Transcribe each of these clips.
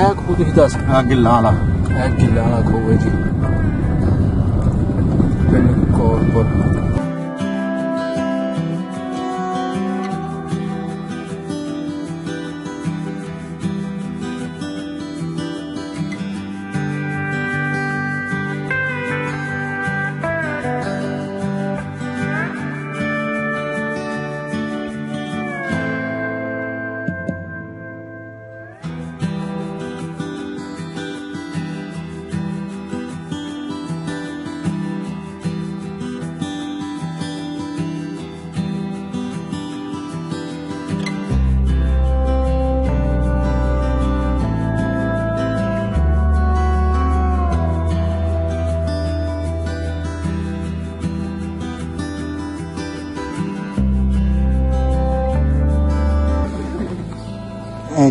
ਇਹ ਖੂਹ ਤੁਸੀਂ ਦੱਸ ਗਿੱਲਾਂ ਵਾਲਾ ਇਹ ਗਿੱਲਾਂ ਵਾਲਾ ਖੂਹ ਹੈ ਜੀ ਪਿੰਡ ਕੋਲਪੁਰ।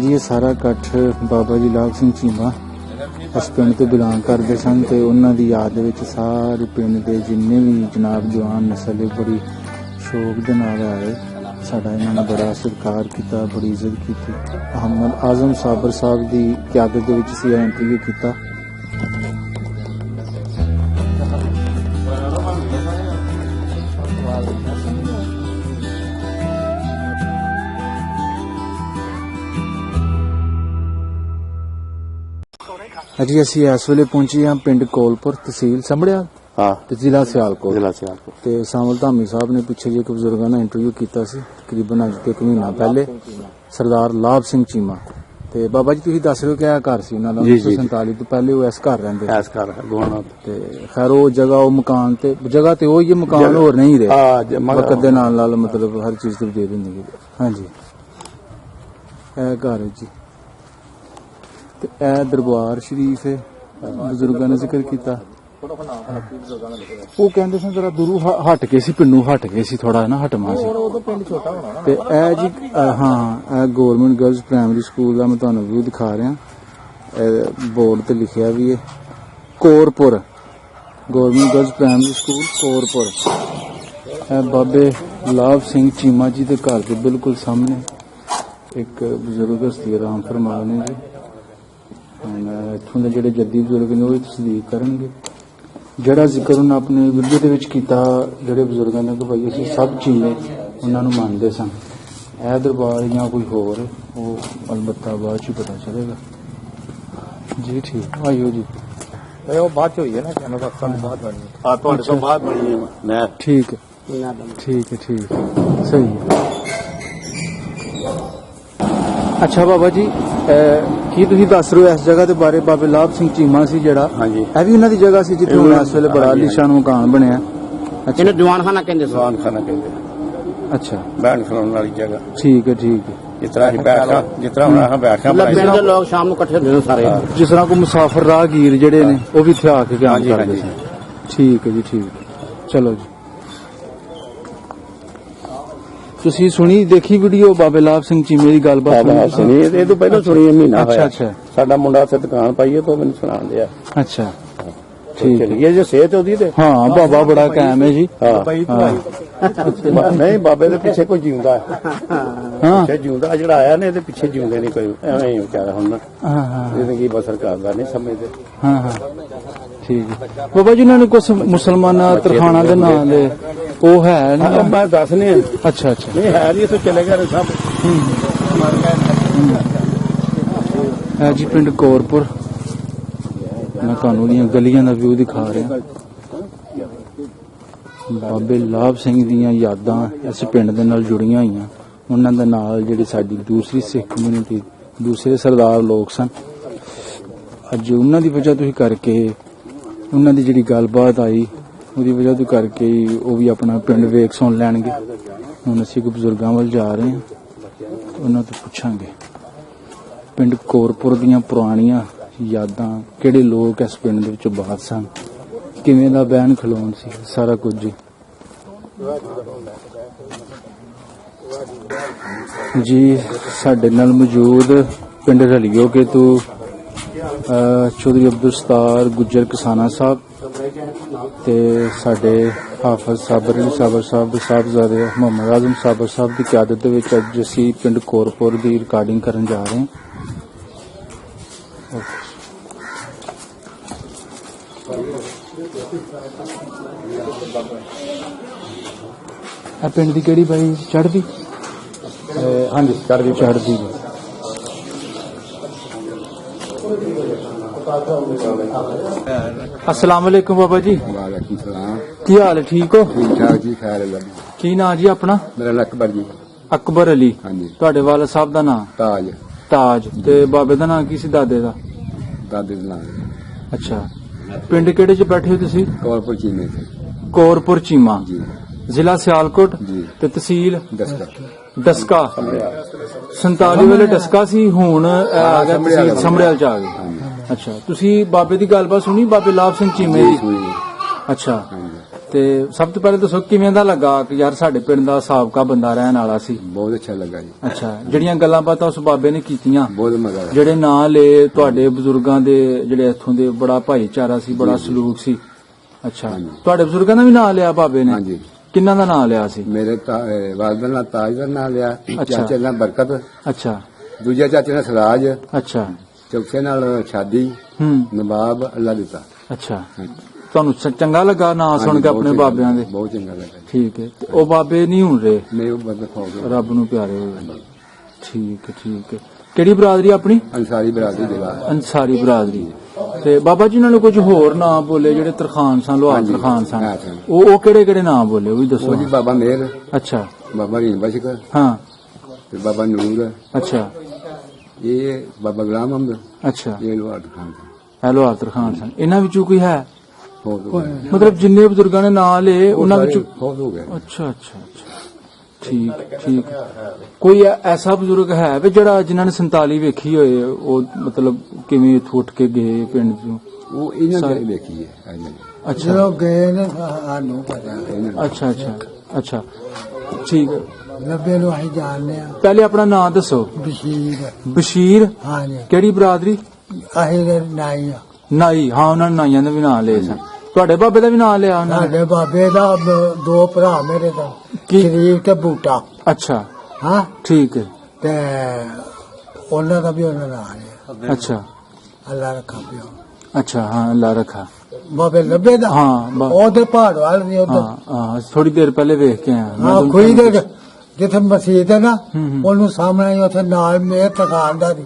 जी सारा इकट्ठ बाबा जी लाभ सिंह चीमा इस पिंड तो बिलोंग करते सन ते उन्हां दी याद विच सारे पिंड दे जिन्ने भी जनाब जवान नस्ल बड़ी शौक दे नाल आए। साडा इन्हां ने बड़ा सत्कार कीता, बड़ी इज्जत कीती। मोहम्मद आजम साबर साहब दी क़यादत दे विच सी इंटरव्यू कीता। जी असी इस वेले पहुंचे हाँ पिंड कोलपुर तहसील संभड़िया जिला सियालकोट। ते सामल धामी साहब ने पिछे जे बजुर्गों ने इंटरव्यू किया तकरीबन अज तो 1 महीना पहले सरदार लाभ सिंह चीमा। ते बाबा जी तुसीं दस रहे हो कि घर सी उन्हां दा 1947 तो पहले वो इस घर रहिंदे ते खैर वो जगह वो मकान ते जगह ते वही मकान होर नहीं रहे वक्त दे नाल मतलब हर चीज तब्दील होंदी गई। हाँ जी ए घर है जी ते ए दरबार शरीफ है बजुर्गों ने जिक्र किया। वो कहते सन जरा दूरू हट के सी पिंडू हट के सी थोड़ा ना हटवा सी ते ए जी हाँ ए गवर्नमेंट गर्ल्स प्राइमरी स्कूल का मैं तुहानू व्यू दिखा रहा बोर्ड ते लिखिया भी है कोरपुर गवर्नमेंट गर्ल्स प्राइमरी स्कूल कोरपुर। ए बाबे लाभ सिंह चीमा जी के घर के बिल्कुल सामने एक बजुर्ग हस्ती आराम फरमा ने जी। इत्थों के जिहड़े जद्दी बजुर्ग ने वो तस्दीक करनगे जिहड़ा जिक्र उन्हें अपने वीडियो दे विच कीता जिहड़े बजुर्गों ने कि भाई असीं सब चीज़ें उन्होंने मानते सन। यह दरबार या कोई होर वो अलबत्ता बाद च पता चलेगा जी। ठीक आइयो जी बाद हुई है ना ठीक है ठीक है ठीक सही है। अच्छा बाबा जी की तुसीं दस रहे हो इस जगह के बारे बाबे लाभ सिंह चीमा सी जिहड़ा है भी उन्हां दी जगह सी जिथे हुण इस वेले बड़ा आलीशान मकान बनया। अच्छा इन्हें दीवानखाना कहंदे दीवानखाना कहंदे। अच्छा बैठण खलोण वाली जगह ठीक है ठीक है। जिस तरह हम बैठा पिंड दे लोग शाम नूं इकट्ठे हुंदे सारे जिस तरह कोई मुसाफिर राहगीर जिहड़े ने वो भी इत्थे आके काम करदे सन। ठीक है जी ठीक चलो जी। तुसी सुनी देखी वीडियो बाबे लाभ सिंह चीमे की गलबात सुनी ये तो पहले सुनी महीना अच्छा अच्छा साडा मुंडा उत्थे दुकान पाई है तो मैंने सुनान दिया। अच्छा ठीक है ये जो सेहत होती है हाँ बाबा बड़ा कायम है जी। नहीं बाबे दे पीछे कोई जींदा है पीछे जींदा जिहड़ा आया ने पीछे जींदे नहीं कोई एवें बेचारा हुण जिंदगी बसर करदा नहीं समझदे। हाँ हाँ ठीक है बाबा जी उन्होंने कुछ मुसलमान तरखाना दे नाम दे वो है ना मैं दस नहीं। अच्छा अच्छा नहीं है नहीं तो चले गए सब है जी पिंड कोरपुर। मैं तुहानू दी गलियां दा व्यू दिखा रहा बाबे लाभ सिंह दीयां यादां इस पिंड दे नाल जुड़ियां होईयां उन्हां दे नाल जिहड़ी साडी दूसरी सिख कम्यूनिटी दूसरे सरदार लोग सन अज उन्हां दी वजह तो करके उन्हां दी जिहड़ी गलबात आई ਉਹਦੀ वजह तो करके वो भी अपना पिंड वेख सुन लैणगे। हुण असीं बजुर्गां वल जा रहे हैं उन्हां तो पुछांगे पिंड कोरपुर दीयां पुराणियां यादां किहड़े लोग इस पिंड दे विच बात सन किवें दा बहन खलोण सी सारा कुछ जी। जी साडे नाल मौजूद पिंड रलियो के तू चौधरी अब्दुल सत्तार गुज्जर किसाना साहब ते साडे हाफिज साबर अली साबर साहब दे साहबजादे मोहम्मद आजम साबर साहब की क़यादत दे विच अज असीं पिंड कोरपुर की रिकॉर्डिंग करन जा रहे हैं। ਇਹ ਪਿੰਡ ਦੀ ਕਿਹੜੀ ਬਾਈ ਚੜ੍ਹਦੀ? ਹਾਂਜੀ ਚੜ੍ਹਦੀ ਚੜ੍ਹਦੀ। अस्सलाम वालेकुम बाबा जी। वालेकुम सलाम। की हाल है? ठीक हो? ठीक ठाक जी, खैर है। की नाम जी अपना? मेरा नाम अकबर जी। अकबर अली। हाँ जी। तुहाडे वालिद साहब दा नाम? ताज। ताज। ते बाबे दा नाम की सी? दादे दा? दादे दा नाम। अच्छा, पिंड केड़े च बैठे हो तुसी? कौरपुर चीमे से। कौरपुर चीमा जी। जिला सियालकोट जी। ते तहसील दस्का। डस्का। 47 वेले डस्का सी, हुण आ गया तहसील समड़ियाल च आ गई। अच्छा, तुसी बाबे दी गलबात सुनी? बाबे लाभ सिंह चीमे दी? अच्छा, ते सब तो पहले दसो किवें दा लगा कि यार साडे पिंड दा साबका बंदा रहन वाला सी? बहुत अच्छा लगा जी। अच्छा, जेड़ियां गल्लां बातां उस बाबे ने कीतियां, बहुत मजा आया। जेड़े नां ले तुहाडे बजुर्गां दे, जेड़े इत्थों दे, बड़ा भाईचारा सी, बड़ा सलूक सी। अच्छा, तुहाडे बजुर्गां दा भी नां लिया बाबे ने? हाँ जी। किन्ना दा नां लिया सी? मेरे वालिद दा नाम ताज दा नाम लिया। चाचे दा नाम बरकत। अच्छा। दूजा चाचे दा सराज। अच्छा। चौथे नाल शादी। नवाब अल्लाह दिता। अच्छा, ਤੁਹਾਨੂੰ ਚੰਗਾ ਲੱਗਾ ਨਾਂ ਸੁਣ ਕੇ ਆਪਣੇ ਬਾਬਿਆਂ ਦੇ? ਬਹੁਤ ਚੰਗਾ ਲੱਗਾ। ਠੀਕ ਹੈ, ਤੇ ਉਹ ਬਾਬੇ ਨਹੀਂ ਹੁਣ ਰਹੇ? ਨਹੀਂ, ਉਹ ਬੰਦੇ ਹੋ ਗਏ, ਰੱਬ ਨੂੰ ਪਿਆਰੇ ਹੋਏ। ਠੀਕ ਹੈ, ਠੀਕ ਹੈ। ਕਿਹੜੀ ਬਰਾਦਰੀ ਆਪਣੀ? ਅੰਸਾਰੀ ਬਰਾਦਰੀ ਦੇ ਲਾ। ਅੰਸਾਰੀ ਬਰਾਦਰੀ। ਤੇ ਬਾਬਾ ਜੀ ਨਾਲ ਕੁਝ ਹੋਰ ਨਾਂ ਬੋਲੇ ਜਿਹੜੇ ਤਰਖਾਨ ਸਨ, ਲੋਹਾਰ ਤਰਖਾਨ ਸਨ, ਉਹ ਕਿਹੜੇ ਕਿਹੜੇ ਨਾਂ ਬੋਲੇ ਉਹ ਵੀ ਦੱਸੋ ਜੀ। ਬਾਬਾ ਮੇਰ। ਅੱਛਾ। ਬਾਬਾ ਰੀਨ ਬਸ਼ਕ। ਹਾਂ। ਤੇ ਬਾਬਾ ਨੂਰ। ਅੱਛਾ। ਇਹ ਬਾਬਾ ਗੁਲਾਮ ਅਹਿਮਦ। ਅੱਛਾ। ਇਹ ਲੋਹਾਰ ਤਰਖਾਨ ਹੈ, ਲੋਹਾਰ ਤਰਖਾਨ ਸਨ। ਇਹਨਾਂ ਵਿੱਚੋਂ ਕੋਈ ਹੈ? ਬਹੁਤ ਮਤਲਬ ਜਿੰਨੇ ਬਜ਼ੁਰਗਾਂ ਨੇ ਨਾਂ ਲਏ ਉਹਨਾਂ ਵਿੱਚੋਂ? ਬਹੁਤ ਹੋ ਗਏ। ਅੱਛਾ ਅੱਛਾ ਅੱਛਾ, ਠੀਕ ਠੀਕ। ਕੋਈ ਐਸਾ ਬਜ਼ੁਰਗ ਹੈ ਵੀ ਜਿਹੜਾ ਜਿਨ੍ਹਾਂ ਨੇ 47 ਵੇਖੀ ਹੋਏ, ਉਹ ਮਤਲਬ ਕਿਵੇਂ ਇੱਥੋਂ ਉੱਠ ਕੇ ਗਏ ਪਿੰਡ ਚੋਂ? ਉਹ ਇਹਨਾਂ ਨੇ ਵੇਖੀ ਹੈ। ਅੱਛਾ, ਜਦੋਂ ਗਏ ਨੇ ਸਾਨੂੰ ਪਤਾ। ਅੱਛਾ ਅੱਛਾ ਅੱਛਾ, ਠੀਕ ਹੈ। ਲੱਭੇ ਨੂੰ ਅਸੀਂ ਜਾਣਦੇ ਆ। ਪਹਿਲੇ ਆਪਣਾ ਨਾਂ ਦੱਸੋ। ਬਸ਼ੀਰ। ਬਸ਼ੀਰ। ਹਾਂਜੀ। ਕਿਹੜੀ ਬਰਾਦਰੀ? ਅਸੀਂ ਦੇ ਨਾਈ ਆ। ਨਾਈ। ਹਾਂ, ਉਹਨਾਂ ਨੇ ਨਾਈਆਂ ਦਾ ਵੀ ਨਾਂ ਲਏ ਸਨ। ਤੁਹਾਡੇ ਬਾਬੇ ਦਾ ਵੀ ਨਾਂ ਲਿਆ ਉਹਨਾਂ ਨੇ? ਸਾਡੇ ਬਾਬੇ ਦਾ ਦੋ ਭਰਾ ਮੇਰੇ ਦਾ, ਸ਼ਰੀਫ ਤੇ ਬੂਟਾ। ਅੱਛਾ। ਹਾਂ, ਠੀਕ ਹੈ। ਤੇ ਉਹਨਾਂ ਦਾ ਵੀ ਉਹਨਾਂ ਨਾਂ ਲਿਆ। ਅੱਛਾ। ਅੱਲਾ ਰੱਖਾ ਪਿਓ। ਅੱਛਾ, ਹਾਂ, ਅੱਲਾ ਰੱਖਾ। ਬਾਬੇ ਲੱਭੇ ਦਾ? ਹਾਂ। ਉਹਦੇ ਪਹਾੜ ਵਾਲ ਦੀ ਉਧਰ। ਹਾਂ, ਥੋੜੀ ਦੇਰ ਪਹਿਲੇ ਵੇਖ ਕੇ ਆਇਆ ਹਾਂ, ਖੁਈ ਦੇ ਜਿੱਥੇ ਮਸਜਿਦ ਹੈ ਨਾ, ਉਹਨੂੰ ਸਾਹਮਣੇ ਉੱਥੇ ਨਾਲ ਮੇਰ ਟਿਕਾਣ ਦਾ ਸੀ।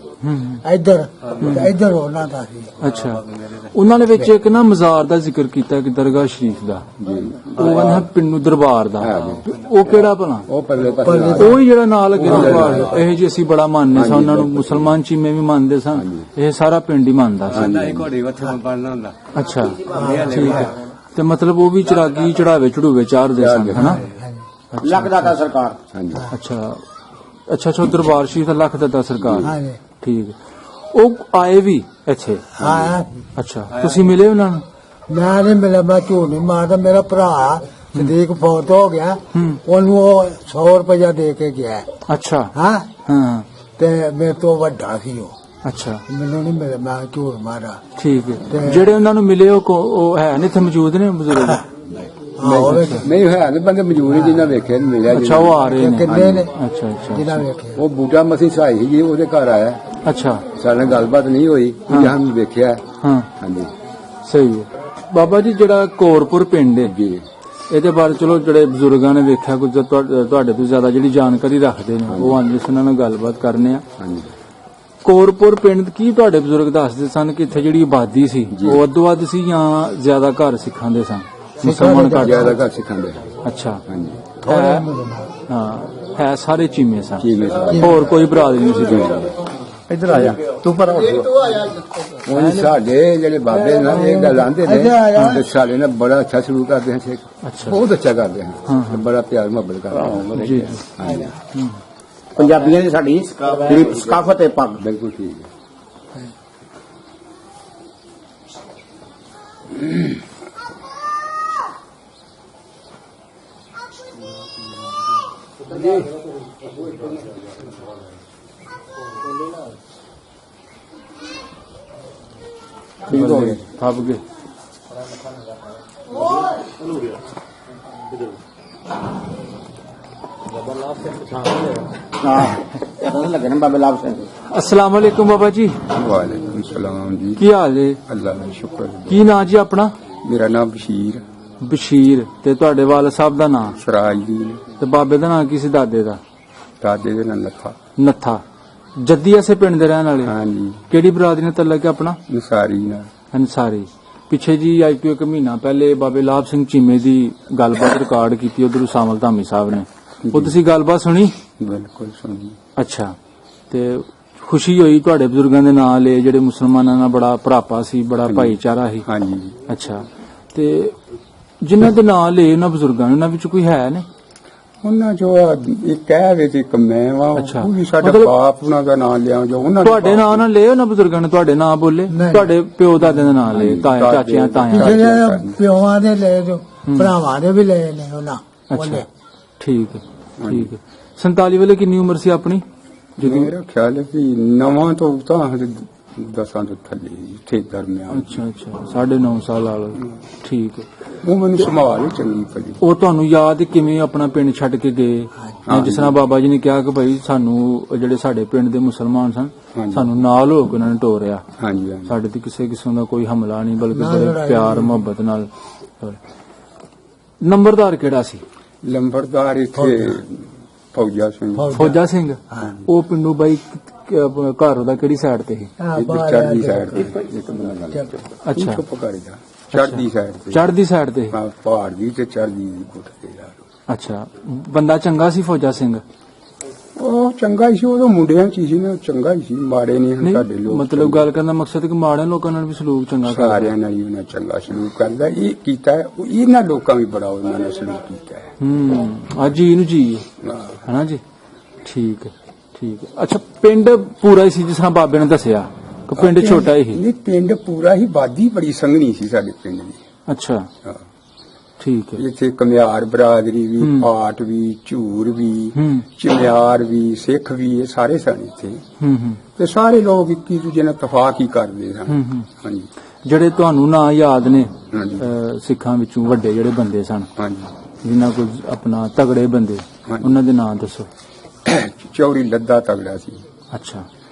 ਇੱਧਰ ਉਹਨਾਂ ਦਾ ਸੀ। ਅੱਛਾ। ਉਹਨਾਂ ਨੇ ਵਿੱਚ ਇੱਕ ਨਾ ਮਜ਼ਾਰ ਦਾ ਜ਼ਿਕਰ ਕੀਤਾ ਕਿ ਦਰਗਾਹ ਸ਼ਰੀਫ ਦਾ, ਉਹ ਨਾ ਪਿੰਡੂ ਦਰਬਾਰ ਦਾ, ਉਹ ਕਿਹੜਾ ਭਲਾ? ਉਹ ਪਰਲੇ ਉਹ ਹੀ ਜਿਹੜਾ ਨਾਲ ਲੱਗੇ ਦਰਬਾਰ। ਇਹ ਜੀ ਅਸੀਂ ਬੜਾ ਮੰਨਦੇ ਸਾਂ ਉਹਨਾਂ ਨੂੰ, ਮੁਸਲਮਾਨ ਚੀਮੇ ਵੀ ਮੰਨਦੇ ਸਨ, ਇਹ ਸਾਰਾ ਪਿੰਡ ਹੀ ਮੰਨਦਾ ਸੀ। ਅੱਛਾ, ਠੀਕ ਹੈ। ਤੇ ਮਤਲਬ ਉਹ ਵੀ ਚਿਰਾਗੀ ਚੜਾਵੇ ਚੜੂਵੇ ਚਾਰਦੇ ਸਨ, ਹਨਾ? ਲੱਖ ਦਾਤਾ ਸਰਕਾਰ। ਅੱਛਾ ਅੱਛਾ ਅੱਛਾ, ਦਰਬਾਰ ਸ਼ਰੀਫ ਦਾ ਲੱਖ ਦਾਤਾ ਸਰਕਾਰ। ਠੀਕ। ਉਹ ਆਏ ਵੀ ਇੱਥੇ? ਹਾਂ। ਅੱਛਾ, ਤੁਸੀਂ ਮਿਲੇ ਉਹਨਾਂ ਨੂੰ? ਮੈਂ ਨਹੀਂ ਮਿਲਿਆ, ਮੈਂ ਝੂਠ ਨਹੀਂ ਮਾਰਦਾ। ਮੇਰਾ ਭਰਾ ਸਦੀਕ ਫੌਤ ਹੋ ਗਿਆ, ਉਹਨੂੰ ਉਹ 100 ਰੁਪਇਆ ਦੇ ਕੇ ਗਿਆ। ਅੱਛਾ। ਹਾਂ ਹਾਂ। ਤੇ ਮੇਰੇ ਤੋਂ ਵੱਡਾ ਸੀ ਉਹ। ਅੱਛਾ, ਮੈਨੂੰ ਨਹੀਂ ਮਿਲਿਆ, ਮੈਂ ਝੂਠ ਮਾਰਾ। ਠੀਕ ਹੈ। ਜਿਹੜੇ ਉਹਨਾਂ ਨੂੰ ਮਿਲੇ ਉਹ ਹੈ ਨਹੀਂ ਇੱਥੇ ਮੌਜੂਦ ਨੇ ਬਜ਼ੁਰਗ? ਨਹੀਂ ਹੋਇਆ ਨੇ ਬੰਦੇ ਮਜਬੂਰੀ ਜਿੰਨਾ ਵੇਖਿਆ ਨਹੀਂ ਮਿਲਿਆ। ਅੱਛਾ, ਉਹ ਆ ਰਹੇ ਨੇ? ਕਿੰਨੇ ਨੇ? ਅੱਛਾ ਅੱਛਾ, ਜਿਹਨਾਂ ਵੇਖਿਆ। ਉਹ ਬੂਟਾ ਮਸੀਂ ਸਹਾਈ ਸੀ ਜੀ, ਉਹਦੇ ਘਰ ਆਇਆ। ਅੱਛਾ। ਸਾਡੇ ਨਾਲ ਗੱਲਬਾਤ ਨਹੀਂ ਹੋਈ, ਜਾਂ ਵੇਖਿਆ। ਹਾਂ। ਹਾਂਜੀ, ਸਹੀ ਹੈ। ਬਾਬਾ ਜੀ, ਜਿਹੜਾ ਕੌਰਪੁਰ ਪਿੰਡ ਹੈ ਜੀ, ਇਹਦੇ ਬਾਰੇ ਚਲੋ ਜਿਹੜੇ ਬਜ਼ੁਰਗਾਂ ਨੇ ਵੇਖਿਆ, ਕੁਝ ਤੁਹਾਡੇ ਤੋਂ ਜ਼ਿਆਦਾ ਜਿਹੜੀ ਜਾਣਕਾਰੀ ਰੱਖਦੇ ਨੇ, ਉਹ ਅੱਜ ਅਸੀਂ ਉਹਨਾਂ ਨਾਲ ਗੱਲਬਾਤ ਕਰਨੇ ਆ। ਹਾਂਜੀ। ਕੌਰਪੁਰ ਪਿੰਡ ਕੀ ਤੁਹਾਡੇ ਬਜ਼ੁਰਗ ਦੱਸਦੇ ਸਨ ਕਿ ਇੱਥੇ ਜਿਹੜੀ ਆਬਾਦੀ ਸੀ ਉਹ ਅੱਧੋ ਅੱਧ ਸੀ ਜਾਂ ਜ਼ਿਆਦਾ ਘਰ ਸਿੱਖਾਂ ਦੇ ਸਨ? ਮੁਸਲਮਾਨ ਘੱਟ? ਜ਼ਿਆਦਾ ਘਰ ਸਿੱਖਾਂਦੇ। ਅੱਛਾ। ਹਾਂਜੀ। ਹਾਂ, ਹੈ ਸਾਰੇ ਚੀਮੇ ਸਨ, ਚੀਮੇ ਸਨ। ਹੋਰ ਕੋਈ ਬਰਾਦਰੀ ਨਹੀਂ ਸੀ? ਇੱਧਰ ਆ ਜਾ ਤੂੰ, ਪਰ ਉਹ ਸਾਡੇ ਜਿਹੜੇ ਬਾਬੇ ਨੇ ਇਹ ਗੱਲ ਆਂਦੇ ਨੇ ਤੇ ਸਾਡੇ ਨਾਲ ਬੜਾ ਅੱਛਾ ਸਲੂਕ ਕਰਦੇ ਹਨ। ਸਿੱਖ ਬਹੁਤ ਅੱਛਾ ਕਰਦੇ ਹਨ, ਬੜਾ ਪਿਆਰ ਮੁਹੱਬਤ ਕਰਦੇ ਹਨ। ਜੀ, ਪੰਜਾਬੀਆਂ ਦੀ ਸਾਡੀ ਜਿਹੜੀ ਸਕਾਫਤ ਹੈ ਪੱਗ। ਬਿਲਕੁਲ ਠੀਕ ਹੈ। ਠੀਕ ਹੋ ਗਏ, ਥੱਪ ਗਏ। ਲੱਗਣਾ ਬਾਬਾ ਲਾਭ ਸਿੰਘ। अस्सलाम वालेकुम बाबा जी। वालेकुम सलाम जी। की हाल है? अल्लाह का शुक्र। की नाम जी अपना? मेरा नाम बशीर बशीर। ते तुहाडे वाल साहब दा नाम? सराजदीन। ते बाबे दा नाम की सी दादे दा? दादे दे नाम नत्था। नत्था। जद्दी ऐसे पिंड दे रहने वाले? हाँ जी। केड़ी बरादरी ने तल्लक है अपना? नसारी ना। अंसारी। पिछे जी आज तो एक महीना पहले बाबे लाभ सिंह चीमे दी गलबात रिकॉर्ड की उधर सामल धामी साहब ने, वो तुसी गलबात सुनी? बिल्कुल सुनी। अच्छा। ते खुशी हुई तुहाडे बजुर्गां दे नाम ले जेड़े मुसलमानां नाल बड़ा भरापा सी, बड़ा भाईचारा सी? हाँ जी। अच्छा। ते जिन्हां दे नाम ले उन्हां बजुर्गां उन्हां विच कोई है ने? ਉਹਨਾਂ ਜੋ ਇੱਕ ਹੈ ਵੇ ਤੇ ਇੱਕ ਮੈਂ ਵਾ ਅੱਛਾ। ਉਹ ਵੀ ਸਾਡਾ ਮਤਲਬ- ਬਾਪ ਉਹਨਾਂ ਦਾ ਨਾਮ ਲਿਆ ਜੋ ਉਹਨਾਂ ਦੇ ਤੁਹਾਡੇ ਨਾਂ ਨਾ ਲਏ ਉਹਨਾਂ ਬਜ਼ੁਰਗਾਂ ਨੇ ਤੁਹਾਡੇ ਨਾਂ ਬੋਲੇ? ਨਹੀਂ। ਤੁਹਾਡੇ ਪਿਓ ਦਾਦੇ ਦੇ ਨਾਂ ਲਏ, ਤਾਏ ਚਾਚਿਆਂ ਤਾਇਆਂ? ਜਿਹੜੇ ਪਿਓਾਂ ਦੇ ਲਏ ਜੋ ਭਰਾਵਾਂ ਦੇ ਵੀ ਲਏ ਨੇ ਉਹਨਾਂ ਅੱਛਾ ਉਹਨੇ। ਠੀਕ ਹੈ ਠੀਕ ਹੈ। 47 ਵੇਲੇ ਕਿੰਨੀ ਉਮਰ ਸੀ ਆਪਣੀ? ਮੇਰਾ ਖਿਆਲ ਹੈ ਕਿ ਨਵਾਂ ਤੋਂ ਤਾਂ 10 ਤੋਂ ਥੱਲੇ ਇੱਥੇ ਦਰਮਿਆਨ। ਅੱਛਾ ਅੱਛਾ 9.5 ਸਾਲ ਵਾਲਾ। ਠੀਕ ਹੈ। ਉਹ ਮੈਨੂੰ ਸੰਭਾਲ ਚੰਗੀ ਪਈ। ਉਹ ਤੁਹਾਨੂੰ ਯਾਦ ਕਿਵੇਂ ਆਪਣਾ ਪਿੰਡ ਛੱਡ ਕੇ ਗਏ? ਜਿਸ ਤਰ੍ਹਾਂ ਬਾਬਾ ਜੀ ਨੇ ਕਿਹਾ ਕਿ ਭਾਈ ਸਾਨੂੰ ਜਿਹੜੇ ਸਾਡੇ ਪਿੰਡ ਦੇ ਮੁਸਲਮਾਨ ਸਨ ਹਾਂਜੀ। ਸਾਨੂੰ ਨਾਲ ਹੋ ਕੇ ਉਹਨਾਂ ਨੇ ਟੋਰਿਆ, ਹਾਂਜੀ ਹਾਂਜੀ। ਸਾਡੇ ਤੇ ਕਿਸੇ ਕਿਸਮ ਦਾ ਕੋਈ ਹਮਲਾ ਨਹੀਂ ਬਲਕਿ ਨਾ ਬੜੇ ਲੜਾਈ ਪਿਆਰ ਮੁਹੱਬਤ ਨਾਲ। ਨੰਬਰਦਾਰ ਕਿਹੜਾ ਸੀ? ਲੰਬੜਦਾਰ ਇੱਥੇ ਫੌਜਾ ਸਿੰਘ। ਫੌਜਾ ਸਿੰਘ। ਉਹ ਪਿੰਡੂ ਬਾਈ ਘਰ ਉਹਦਾ ਕਿਹੜੀ ਸਾਈਡ ਤੇ ਸੀ? ਹਾਂ, ਇੱਧਰ ਬਾਹਰ ਚੜ੍ਹਦੀ ਆ ਸਾਈਡ ਕੇ। ਤੇ ਇੱਕ ਬੰਦਾ ਗੱਲ ਅੱਛਾ ਚੁੱਪ ਕਰ ਜਾ। ਚੜ੍ਹਦੀ ਸਾਈਡ ਤੇ। ਚੜ੍ਹਦੀ ਸਾਈਡ ਤੇ। ਹਾਂ, ਪਹਾੜ ਦੀ ਤੇ ਚੜ੍ਹਦੀ ਦੀ ਗੁੱਟ ਤੇ ਯਾਰ। ਅੱਛਾ। ਬੰਦਾ ਚੰਗਾ ਸੀ ਫੌਜਾ ਸਿੰਘ? ਉਹ ਚੰਗਾ ਹੀ ਸੀ, ਉਹ ਮੁੰਡਿਆਂ ਚ ਹੀ ਸੀ ਨਾ, ਚੰਗਾ ਹੀ ਸੀ, ਮਾੜੇ ਨਹੀਂ ਹਨ ਸਾਡੇ ਨਹੀਂ ਲੋਕ। ਮਤਲਬ ਗੱਲ ਕਰਨ ਦਾ ਮਕਸਦ ਕਿ ਮਾੜੇ ਲੋਕਾਂ ਨਾਲ ਵੀ ਸਲੂਕ ਚੰਗਾ ਕਰਦਾ। ਸਾਰਿਆਂ ਨਾਲ ਹੀ ਉਹਨਾਂ ਚੰਗਾ ਸਲੂਕ ਕਰਦਾ। ਇਹ ਕੀਤਾ ਹੈ, ਇਹਨਾਂ ਲੋਕਾਂ ਵੀ ਬੜਾ ਉਹਨਾਂ ਨਾਲ ਸਲੂਕ ਕੀਤਾ ਹੈ। ਅੱਜ ਇਹਨੂੰ ਜੀ ਹਾਂ। ਹਨਾ ਜੀ। ਠੀਕ ਹੈ ਠੀਕ ਹੈ। ਅੱਛਾ ਪਿੰਡ ਪੂਰਾ ਹੀ ਸੀ ਜਿਸ ਤਰ੍ਹਾਂ ਬਾਬੇ ਨੇ ਦੱਸਿਆ ਕਿ ਪਿੰਡ ਛੋਟਾ ਹੀ? ਨਹੀਂ, ਪਿੰਡ ਪੂਰਾ ਹੀ, ਬਾਦੀ ਬੜੀ ਸੰਘਣੀ ਸੀ ਸਾਡੇ ਪਿੰਡ ਦੀ। ਅੱਛਾ ਹਾਂ। ਠੀਕ ਹੈ। ਇੱਥੇ ਕਮਿਆਰ ਬਰਾਦਰੀ ਵੀ, ਪਾਟ ਵੀ, ਝੂਰ ਵੀ, ਚਮਿਆਰ ਵੀ, ਸਿੱਖ ਵੀ, ਇਹ ਸਾਰੇ ਸਨ ਇੱਥੇ। ਤੇ ਸਾਰੇ ਲੋਕ ਇੱਕ ਦੂਜੇ ਨਾਲ ਤਫਾਕ ਹੀ ਕਰਦੇ ਸਨ। ਹਾਂਜੀ। ਜਿਹੜੇ ਤੁਹਾਨੂੰ ਨਾਂ ਯਾਦ ਨੇ ਹਾਂਜੀ। ਸਿੱਖਾਂ ਵਿੱਚੋਂ ਵੱਡੇ ਜਿਹੜੇ ਬੰਦੇ ਸਨ, ਹਾਂਜੀ। ਜਿਨ੍ਹਾਂ ਕੋਲ ਆਪਣਾ ਤਗੜੇ ਬੰਦੇ, ਹਾਂਜੀ। ਉਹਨਾਂ ਦੇ ਨਾਂ ਦੱਸੋ। ਚੌਰੀ ਲੱਦਾ ਤਗੜਾ ਸੀ। ਅੱਛਾ।